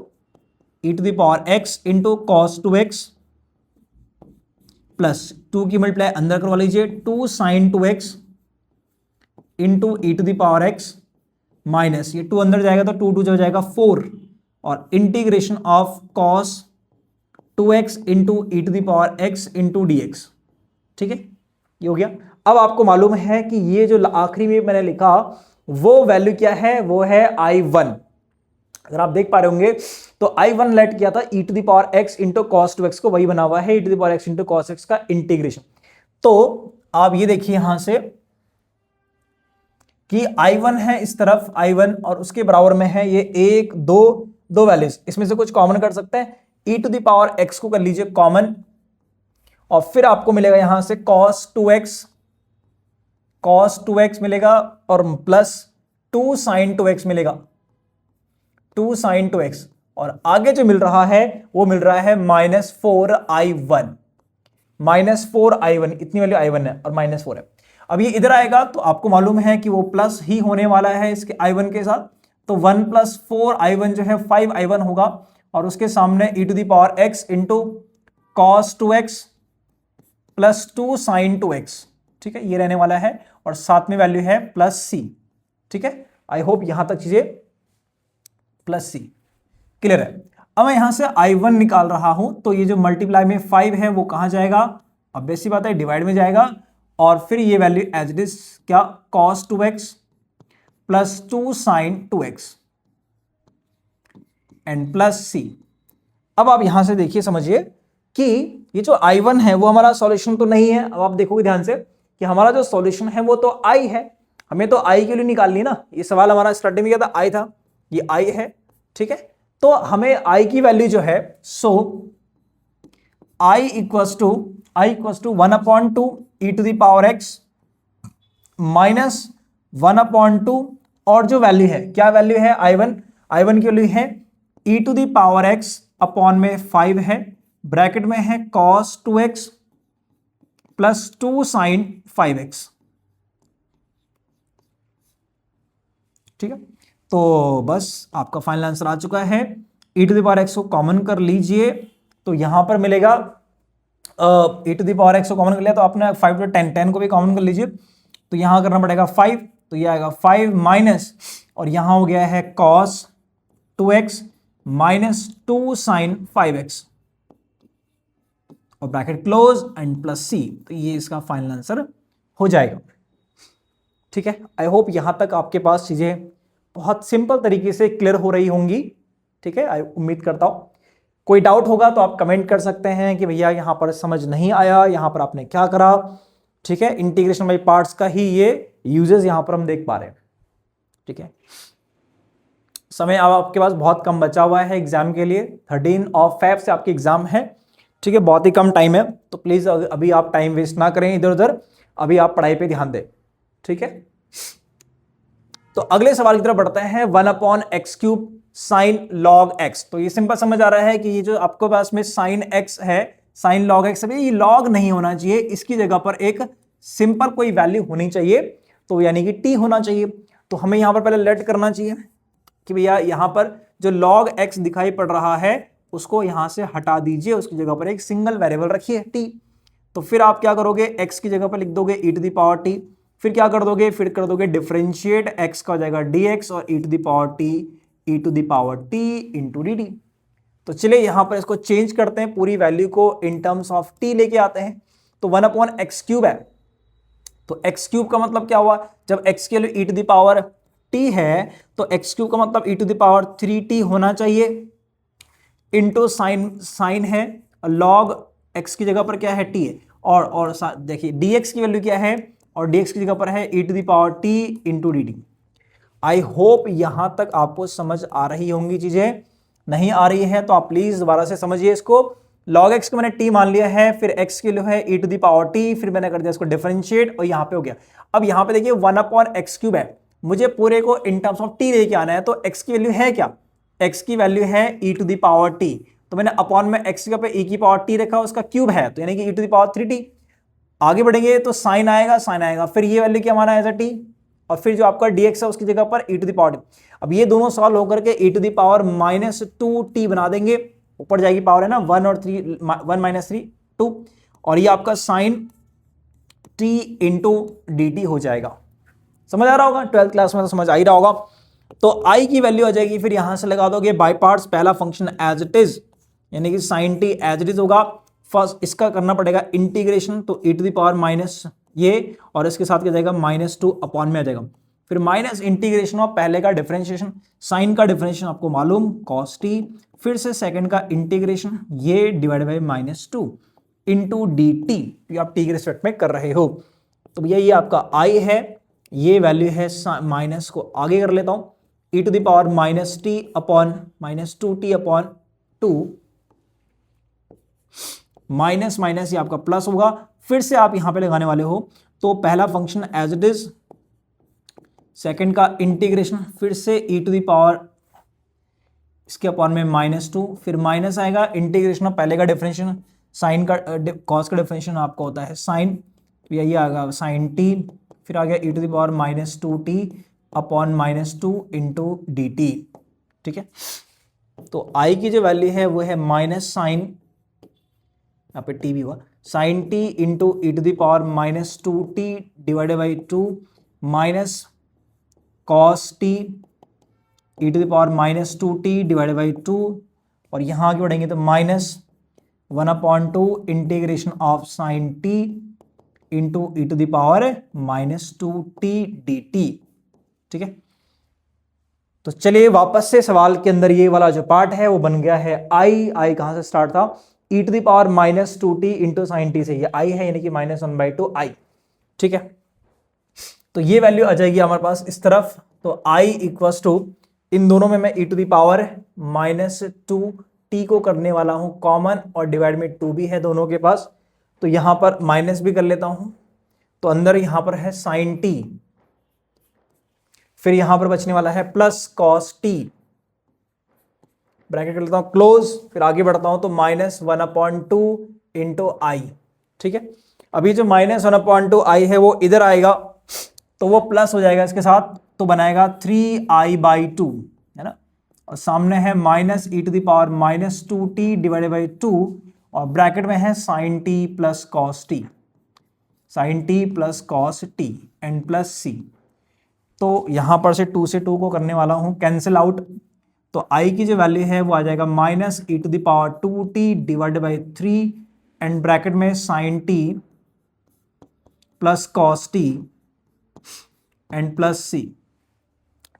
e to the power x into cos 2x plus 2 की मल्टीप्लाई अंदर करवा लीजिए, 2 sin 2x into e to the power x minus ये 2 अंदर जाएगा तो 2 2 हो जाएगा 4, और integration of cos 2x into e to the power x into d x. ठीक है, ये हो गया। अब आपको मालूम है कि ये जो आखिरी में मैंने लिखा वो वैल्यू क्या है, वो है I1। अगर आप देख पा रहे होंगे तो I1 लेट किया था e to the power x into cos 2x को, वही बना हुआ है e to the power x into cos x का इंटीग्रेशन। तो आप ये देखिए यहां से कि I1 है इस तरफ I1, और उसके बराबर में है ये 1 2 वैल्यूज, इसमें से कुछ कॉमन कर सकते हैं, e to the power x को कर लीजिए कॉमन, और फिर आपको मिलेगा यहां से cos 2x मिलेगा, और प्लस 2 sin 2x मिलेगा, 2 sin 2x, और आगे जो मिल रहा है वो मिल रहा है -4i1, -4i1, इतनी वैल्यू I1 है और -4 है। अब ये इधर आएगा तो आपको मालूम है कि वो प्लस ही होने वाला है इसके I1 के साथ, तो 1 + 4i1 जो है 5i1 होगा, और उसके सामने e to the power x into cos 2x plus 2 sin 2x। ठीक है, ये रहने वाला है, और साथ में वैल्यू है +c। ठीक है, आई होप यहां तक चीजें +c क्लियर है। अब मैं यहां से I1 निकाल रहा हूं, तो ये जो मल्टीप्लाई में 5 है वो कहां जाएगा, अब बेसिक बात है डिवाइड में जाएगा, और फिर ये वैल्यू एज इट इज क्या cos 2x plus 2 sin 2x and plus c। अब आप यहां से देखिए समझिए कि ये जो I1 है वो हमारा सॉल्यूशन तो नहीं है। अब आप देखोगे ध्यान से कि हमारा जो सॉल्यूशन है वो तो I है, हमें तो I के लिए निकालनी ना, ये सवाल हमारा स्टार्टिंग में क्या था, I था, ये I है। ठीक है, तो हमें I की वैल्यू जो है, so I equals to 1/2 e to the power x minus 1/2, और जो वैल्यू है, क्या वैल्यू है I1 की वैल्यू है e to the power x upon में 5 है, ब्रैकेट में है cos 2x plus 2 sin 5x। ठीक है, तो बस आपका फाइनल आंसर आ चुका है। e to the power x को कॉमन कर लीजिए, तो यहां पर मिलेगा e to the power x को कॉमन कर लिया तो आपने 5 to 10 को भी कॉमन कर लीजिए, तो यहां करना पड़ेगा 5, तो ये आएगा 5 माइनस, और यहां हो गया है cos 2x minus 2 sin 5x, और bracket close and plus c, तो ये इसका फाइनल आंसर हो जाएगा। ठीक है, आई होप यहां तक आपके पास चीजें बहुत सिंपल तरीके से क्लियर हो रही होंगी। ठीक है, आई उम्मीद करता हूं। कोई डाउट होगा तो आप कमेंट कर सकते हैं कि भैया यहां पर समझ नहीं आया, यहां पर आपने क्या करा। ठीक है, इंटीग्रेशन बाय पार्ट्स का ही ये यूजेस यहां पर हम देख पा रहे हैं। ठीक है, समय अब आपके पास बहुत कम बचा हुआ है एग्जाम के लिए, 13 Feb से आपकी एग्जाम है। ठीक है, बहुत ही कम टाइम है, तो प्लीज अभी आप टाइम वेस्ट ना करें इधर उधर, अभी आप पढ़ाई पे ध्यान दें। ठीक है, तो अगले सवाल की तरफ बढ़ते हैं। 1/x³ sin log x, तो ये सिंपल समझ आ रहा है कि ये जो आपके पास में sin x है, sin log x, अभी ये log नहीं होना चाहिए, इसकी जगह पर एक सिंपल कोई वैल्यू होनी चाहिए, तो यानी कि t होना चाहिए। तो हमें यहां पर पहले लेट करना चाहिए कि भैया यहां पर जो log x दिखाई पड़ रहा है उसको यहां से हटा दीजिए, उसकी जगह पर एक सिंगल वेरिएबल रखिए t। तो फिर आप क्या करोगे, x की जगह पर लिख दोगे e to the power t, फिर क्या कर दोगे, फिर कर दोगे डिफरेंशिएट x का हो जाएगा dx, और e to the power t into dt। तो चलिए यहां पर इसको चेंज करते हैं, पूरी वैल्यू को इन टर्म्स ऑफ t लेके आते हैं। तो 1/x³ है, तो x³ का मतलब क्या हुआ, जब x की value e to the power t है तो x³ का मतलब e to the power 3t होना चाहिए, इंटू साइन है, लॉग x की जगह पर क्या है t है, और देखिए dx की वैल्यू क्या है, और dx की जगह पर है e to the power t into dt। I hope यहां तक आपको समझ आ रही होंगी चीजें। नहीं आ रही है तो आप प्लीज दोबारा से समझिए इसको। log x को मैंने t मान लिया है, फिर x के लिए है e to the power t, फिर मैंने कर दिया इसको डिफरेंशिएट और यहां पे हो गया। अब यहां पे देखिए 1/x³ है, मुझे पूरे को इन टर्म्स ऑफ t लेके आना है। तो x की वैल्यू है क्या, x की वैल्यू है e to the power t, तो मैंने अपॉन में x की जगह पे e की पावर t रखा, उसका क्यूब है तो यानी कि e to the power 3t। आगे बढ़ेंगे तो साइन आएगा, साइन आएगा, फिर ये वैल्यू क्या माना एज अ t, और फिर जो आपका dx है उसकी जगह पर e to the power t। अब ये दोनों सॉल्व होकर के e to the power -2t बना देंगे, ऊपर जाएगी पावर है ना 1 और 3, 1 - 3 2, और ये आपका साइन t इंटू dt हो जाएगा। समझ आ रहा होगा, 12th क्लास में तो समझ आ ही रहा होगा। तो i की वैल्यू आ जाएगी, फिर यहां से लगा दोगे बाय पार्ट्स, पहला फंक्शन एज इट इज यानी कि sin t as it is होगा। फर्स्ट इसका करना पड़ेगा इंटीग्रेशन, तो e to the power minus ये और इसके साथ क्या जाएगा -2 अपॉन में आ जाएगा, फिर माइनस इंटीग्रेशन ऑफ पहले का डिफरेंशिएशन, साइन का डिफरेंशिएशन आपको मालूम cos t, फिर से सेकंड का इंटीग्रेशन ये divide by -2 into d T, ये आप t के रिस्पेक्ट में कर रहे हो। तो भैया ये आपका i है, ये वैल्यू है माइनस को आगे कर लेता हूं e to the power -t upon -2t upon 2, minus minus ये आपका प्लस होगा, फिर से आप यहां पे लगाने वाले हो। तो पहला function as it is, second का इंटीग्रेशन, फिर से e टू द पावर इसके अपॉन में -2, फिर माइनस आएगा इंटीग्रेशन ऑफ पहले का डिफरेंशिएशन, साइन का कॉस का डिफरेंशिएशन आपका होता है साइन, तो यही आएगा साइन t, फिर आ गया e to the power -2t upon -2 into d t. ठीक है, तो i की जो वैल्यू है वो है माइनस साइन, यहाँ पे t भी हुआ, sine t into e to the power -2t divided by 2 minus cos t e to the power -2t divided by 2, और यहाँ आगे बढ़ेंगे तो -1/2 integration of sine t into e to the power -2t dt। ठीक है, तो चलिए वापस से सवाल के अंदर ये वाला जो पार्ट है वो बन गया है i कहां से स्टार्ट था, e to the power -2t into sine t से, ये i है यानी कि -1/2 i। ठीक है, तो ये वैल्यू आ जाएगी हमारे पास इस तरफ, तो i इक्वल्स टू, इन दोनों में मैं e to the power -2t को करने वाला हूं कॉमन, और डिवाइड में 2 भी है दोनों के पास, तो यहां पर माइनस भी कर लेता हूं, तो अंदर यहां पर है साइन t, फिर यहां पर बचने वाला है प्लस कॉस t, ब्रैकेट कर लेता हूं क्लोज, फिर आगे बढ़ता हूं तो -1/2 इंटू आई। ठीक है, अभी जो -1/2 आई है वो इधर आएगा तो वो प्लस हो जाएगा इसके साथ, तो बनाएगा 3i/2 है ना, और सामने है -e to the power -2t divided by 2, और ब्रैकेट में है sine t plus cos t, sine t plus cos t and plus c। तो यहां पर से 2 से 2 को करने वाला हूं कैंसिल आउट, तो i की जो वैल्यू है वो आ जाएगा -e to the power 2t divided by 3 and bracket में sine t plus cos t and plus c।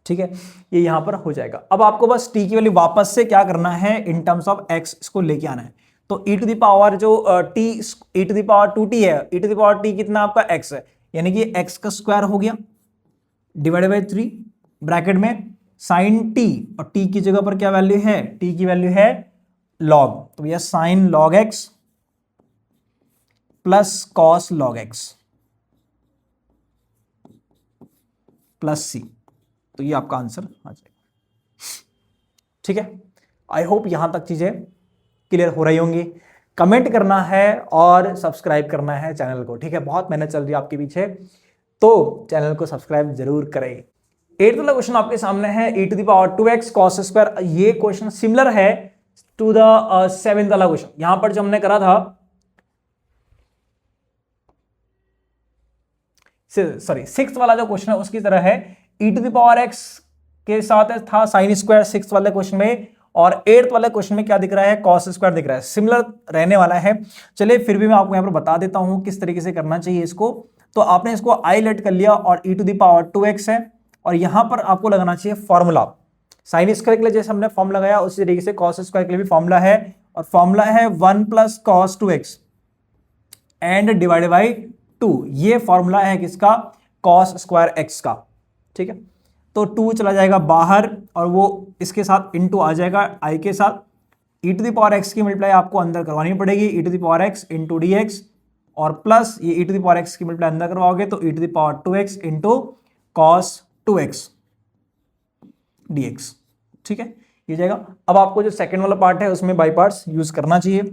ठीक है, ये यहां पर हो जाएगा। अब आपको बस t की वैल्यू वापस से क्या करना है, इन टर्म्स ऑफ x इसको लेके आना है। तो e टू द पावर जो e to the power 2t है, e to the power t कितना आपका x है, यानी कि x का स्क्वायर हो गया डिवाइडेड बाई 3, ब्रैकेट में साइन t, और t की जगह पर क्या वैल्यू है, t की वैल्यू है log, तो यह sine log x plus cos log x plus c, तो ये आपका आंसर आ जाएगा। ठीक है, आई होप यहां तक चीजें क्लियर हो रही होंगी। कमेंट करना है और सब्सक्राइब करना है चैनल को। ठीक है, बहुत मेहनत चल रही है आपके पीछे, तो चैनल को सब्सक्राइब जरूर करें। 8th वाला क्वेश्चन आपके सामने है, e to the power 2x cos square. ये क्वेश्चन सिमिलर है टू द 7th वाला क्वेश्चन, यहां पर जो हमने करा था, सॉरी 6th वाला जो क्वेश्चन है उसकी तरह है, e to the power x के साथ था साइन स्क्वायर 6th वाले क्वेश्चन में, और 8th वाले क्वेश्चन में क्या दिख रहा है, cos स्क्वायर दिख रहा है, सिमिलर रहने वाला है। चलिए फिर भी मैं आपको यहां पर बता देता हूं किस तरीके से करना चाहिए इसको। तो आपने इसको i लेट कर लिया और e to the power 2x है, और यहां पर आपको लगाना चाहिए फॉर्मूला, साइन स्क्वायर के लिए जैसे हमने फॉर्म लगाया उसी तरीके से cos स्क्वायर के लिए भी फॉर्मूला है, और फॉर्मूला है 1 + cos 2x and divided by 2, ये फॉर्मूला है किसका, कॉस स्क्वायर एक्स का, ठीक है। तो 2 चला जाएगा बाहर और वो इसके साथ इनटू आ जाएगा आई के साथ, e to the power x की मल्टीप्लाई आपको अंदर करवानी पड़ेगी, e to the power x into d x, और प्लस ये e to the power x की मल्टीप्लाई अंदर करवाओगे तो e to the power 2x into cos 2x dx, ठीक है, ये जाएगा। अब आपको जो सेकंड वाला पार्ट है उसमें बाई पार्ट्स यूज करना चाहिए,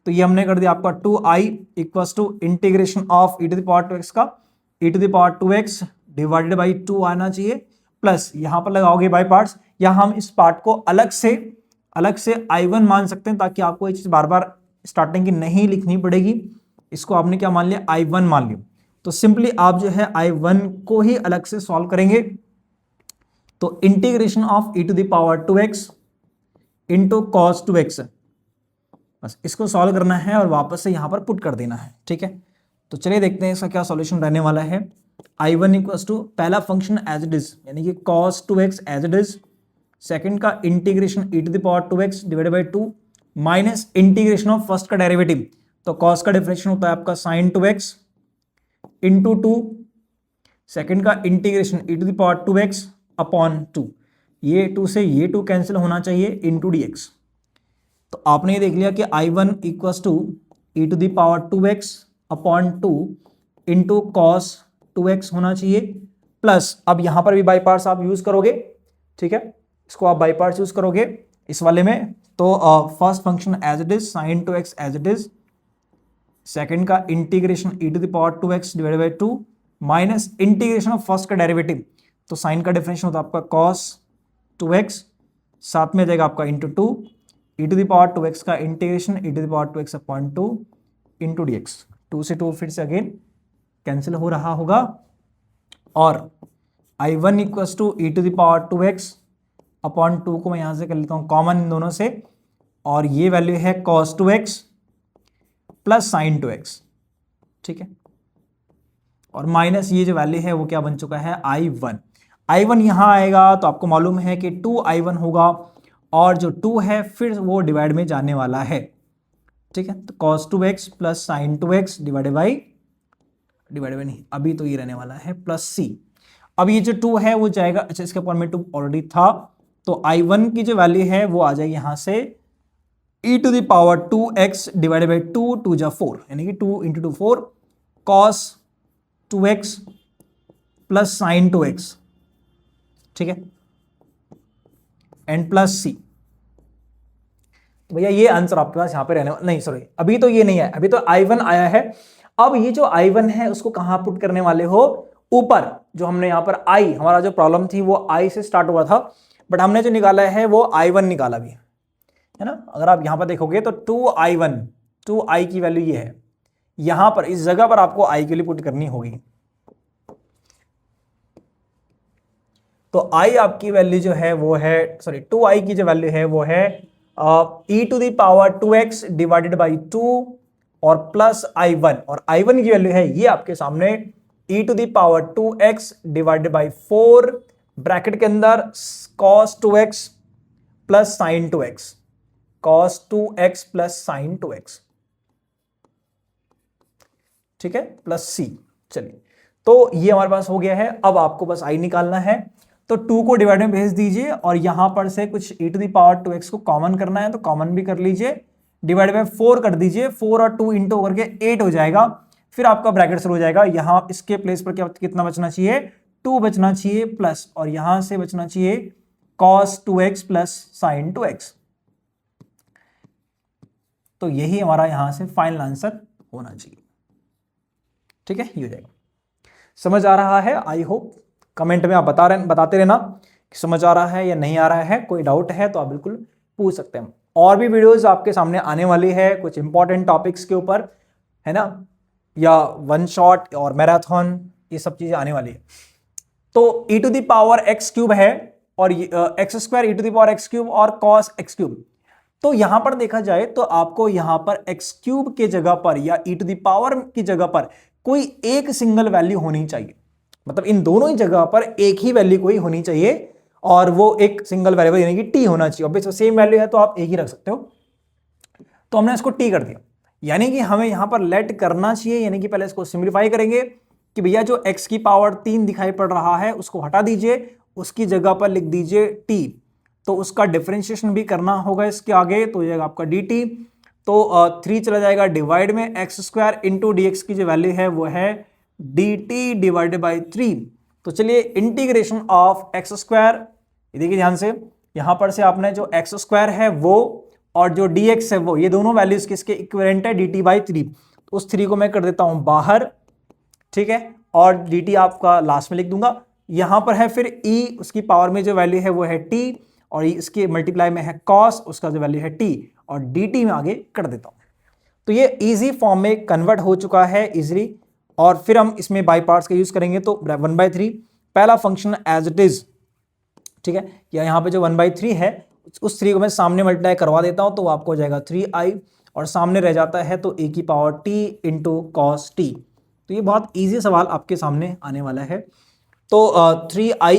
तो ये हमने कर दिया आपका 2i equals to integration of e to the power 2x का e to the power 2x divided by 2 आना चाहिए, प्लस यहां पर लगाओगे बाई पार्ट्स, या हम इस पार्ट को अलग से i1 मान सकते हैं ताकि आपको ये चीज बार बार स्टार्टिंग की नहीं लिखनी पड़ेगी। इसको आपने क्या मान लिया, i1 मान लिया, तो सिंपली आप जो है i1 को ही अलग से सॉल्व करेंगे, तो integration of e to the power 2x into cos 2x, बस इसको सॉल्व करना है और वापस से यहां पर पुट कर देना है, ठीक है। तो चलिए देखते हैं इसका क्या सॉल्यूशन रहने वाला है। i1 इक्वल्स टू पहला फंक्शन एज इट इज यानी कि cos 2x as it is, second का integration e to the power 2x divided by 2 minus integration of first का डेरिवेटिव, तो cos का डिफरेंशियल होता है आपका sin 2x इंटू 2, सेकंड का integration e to the power 2x upon 2, ये 2 से ये 2 कैंसिल होना चाहिए इंटू dx। तो आपने ये देख लिया कि i1 equals to e to the power 2x upon 2 into cos 2x होना चाहिए, प्लस अब यहां पर भी बाई पार्ट्स आप यूज करोगे, ठीक है, इसको आप बाई पार्ट्स यूज करोगे इस वाले में, तो first function as it is sin 2x as it is, second का integration e to the power 2x divided by 2 minus integration of first का डेरिवेटिव, तो साइन का डिफरेंशियल होता है आपका cos 2x, साथ में जाएगा आपका into 2 e to the power 2x का integration e to the power 2x upon 2 into dx, 2 से 2 फिर से अगेन कैंसिल हो रहा होगा, और i1 equals to e to the power 2x upon 2 को मैं यहां से कर लेता हूं कॉमन इन दोनों से, और ये वैल्यू है cos 2x plus sin 2x, ठीक है, और माइनस ये जो वैल्यू है वो क्या बन चुका है i1 यहां आएगा तो आपको मालूम है कि 2i1 होगा, और जो 2 है फिर वो डिवाइड में जाने वाला है, ठीक है, तो cos 2x plus sin 2x divided by नहीं, अभी तो ये रहने वाला है प्लस c। अब ये जो 2 है वो जाएगा, अच्छा इसके ऊपर में 2 ऑलरेडी था, तो i1 की जो वैल्यू है वो आ जाएगी यहां से e to the power 2x divided by 2 2 जा 4, यानी कि 2 into 2 4 cos 2x plus sin 2x, ठीक है, एंड प्लस c। तो भैया ये आंसर आपके पास यहां पे रहने वाला नहीं, सॉरी अभी तो ये नहीं है, अभी तो i1 आया है। अब ये जो i1 है उसको कहां पुट करने वाले हो, ऊपर जो हमने यहां पर i, हमारा जो प्रॉब्लम थी वो i से स्टार्ट हुआ था, बट हमने जो निकाला है वो i1 निकाला भी है ना। अगर आप यहां पर देखोगे तो 2i की वैल्यू ये है, यहां पर इस जगह पर आपको i के लिए पुट करनी होगी, तो i आपकी वैल्यू जो है वो है, सॉरी 2i की जो वैल्यू है वो है e to the power 2x divided by 2 और प्लस i1, और i1 की वैल्यू है ये आपके सामने e to the power 2x divided by 4 bracket के अंदर cos 2x plus sin 2x, cos 2x plus sin 2x, ठीक है, प्लस c। चलिए तो ये हमारे पास हो गया है, अब आपको बस i निकालना है, तो 2 को डिवाइड में भेज दीजिए और यहां पर से कुछ e to the power 2x को कॉमन करना है तो कॉमन भी कर लीजिए, डिवाइड बाय 4 कर दीजिए, 4 और 2 इंटू करके 8 हो जाएगा, फिर आपका ब्रैकेट शुरू हो जाएगा, यहां इसके प्लेस पर क्या कितना बचना चाहिए, 2 बचना चाहिए प्लस, और यहां से बचना चाहिए cos 2x plus sin 2x, तो यही हमारा यहां से फाइनल आंसर होना चाहिए, ठीक है, ये हो जाएगा। समझ आ रहा है, आई होप कमेंट में आप बताते रहना कि समझ आ रहा है या नहीं आ रहा है, कोई डाउट है तो आप बिल्कुल पूछ सकते हैं। और भी वीडियोस आपके सामने आने वाली है कुछ इंपॉर्टेंट टॉपिक्स के ऊपर, है ना, या वन शॉट और मैराथन, ये सब चीजें आने वाली है। तो e to the power x cube है और x square e to the power x cube और cos x क्यूब, तो यहां पर देखा जाए तो आपको यहां पर x क्यूब के जगह पर या e टू द पावर की जगह पर कोई एक सिंगल वैल्यू होनी चाहिए, मतलब इन दोनों ही जगह पर एक ही वैल्यू कोई होनी चाहिए और वो एक सिंगल वेरिएबल यानी कि t होना चाहिए। ऑब्वियसली सेम वैल्यू है तो आप एक ही रख सकते हो, तो हमने इसको t कर दिया। यानी कि हमें यहां पर लेट करना चाहिए, यानी कि पहले इसको सिंप्लीफाई करेंगे कि भैया जो x की पावर 3 दिखाई पड़ रहा है उसको हटा दीजिए, उसकी जगह पर लिख दीजिए t, तो उसका डिफरेंशिएशन भी करना होगा इसके आगे, तो ये आपका dt, तो 3 चला जाएगा डिवाइड में, x square into d x की जो वैल्यू है वो है dt डिवाइडेड बाई 3। तो चलिए इंटीग्रेशन ऑफ एक्स स्क्वायर, देखिए ध्यान से, यहां पर से आपने जो एक्स स्क्वायर है वो और जो dx है वो, ये दोनों वैल्यूज किसके इक्विवेलेंट है, dt बाई 3। उस 3 को मैं कर देता हूं बाहर, ठीक है, और dt आपका लास्ट में लिख दूंगा। यहां पर है फिर e, उसकी पावर में जो वैल्यू है वो है t, और इसके मल्टीप्लाई में है cos, उसका जो वैल्यू है t, और dt में आगे कर देता हूं। तो ये इजी फॉर्म में कन्वर्ट हो चुका है इजीली, और फिर हम इसमें बाई पार्ट्स का यूज करेंगे। तो 1/3 पहला फंक्शन एज इट इज, ठीक है, या यहाँ पे जो 1/3 है उस 3 को मैं सामने मल्टीप्लाई करवा देता हूं, तो आपको हो जाएगा 3i, और सामने रह जाता है तो a की power t into cos T. तो ये बहुत इजी सवाल आपके सामने आने वाला है। तो 3i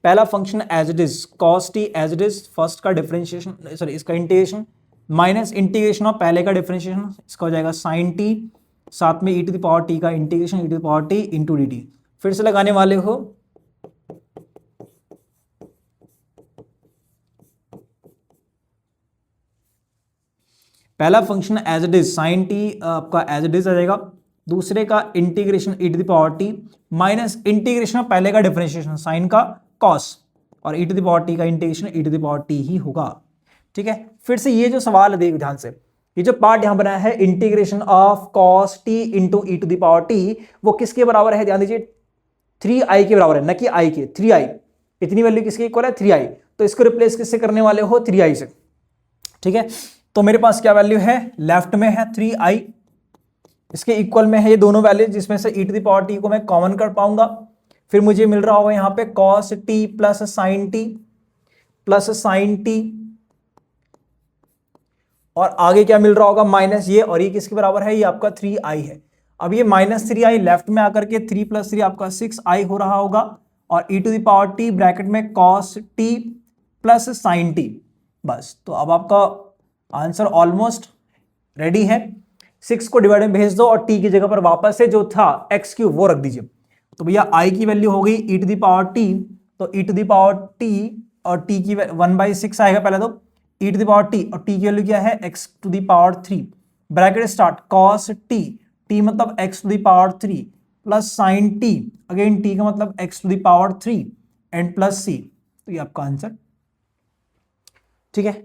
पहला function as it is, cos t as it is, first का डिफरेंशिएशन, सॉरी इसका इंटीग्रेशन, माइनस इंटीग्रेशन ऑफ पहले का डिफरेंशिएशन, इसका हो जाएगा साइन टी, साथ में e to the power t का integration, e to the power t into d t. फिर से लगाने वाले हो, पहला function as it is sine t आपका एज इट इज आ जाएगा, दूसरे का integration e to the power t minus integration of पहले का डिफरेंशिएशन साइन का कॉस, और e to the power t का integration e to the power t ही होगा, ठीक है। फिर से ये जो सवाल है देखिए ध्यान से, ये जो पार्ट यहां बनाया है integration of cos t into e to the power t, वो किसके बराबर है, ध्यान दीजिए 3i के बराबर है, न कि i के, 3i, इतनी वैल्यू किसके इक्वल है 3i, तो इसको रिप्लेस किससे करने वाले हो 3i से, ठीक है। तो मेरे पास क्या वैल्यू है, लेफ्ट में है 3i, इसके इक्वल में है ये दोनों वैल्यू, जिसमें से e to the power t को मैं कॉमन कर पाऊंगा, फिर मुझे मिल रहा होगा यहां पे cos t plus sine T, और आगे क्या मिल रहा होगा माइनस ये, और ये किसके बराबर है, ये आपका 3i है। अब ये माइनस 3i लेफ्ट में आकर के 3 + 3 आपका 6i हो रहा होगा, और e to the power t bracket में cos t plus sine t, बस। तो अब आपका आंसर ऑलमोस्ट रेडी है। 6 को डिवाइड में भेज दो और t की जगह पर वापस से जो था x³ वो रख दीजिए। तो भैया i की वैल्यू हो गई e to the power t, तो e to the power t और t की 1/6 आएगा पहले, तो e to the power t और t की वैल्यू क्या है x to the power 3, bracket start cos t मतलब x to the power 3 plus sine t, again t का मतलब x to the power 3 and plus c। तो ये आपका आंसर, ठीक है।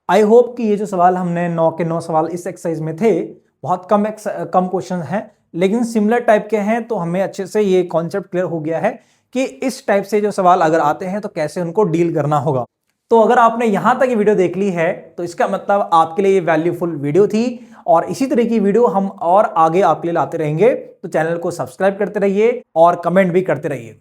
आई होप कि ये जो सवाल हमने 9 के 9 सवाल इस एक्सरसाइज में थे, बहुत कम क्वेश्चन हैं, लेकिन सिमिलर टाइप के हैं, तो हमें अच्छे से ये कॉन्सेप्ट क्लियर हो गया है कि इस टाइप से जो सवाल अगर आते हैं तो कैसे उनको डील करना होगा। तो अगर आपने यहां तक ये वीडियो देख ली है तो इसका मतलब आपके लिए ये वैल्यूफुल वीडियो थी, और इसी तरह की वीडियो हम और आगे आपके लिए लाते रहेंगे। तो चैनल को सब्सक्राइब करते रहिए और कमेंट भी करते रहिए।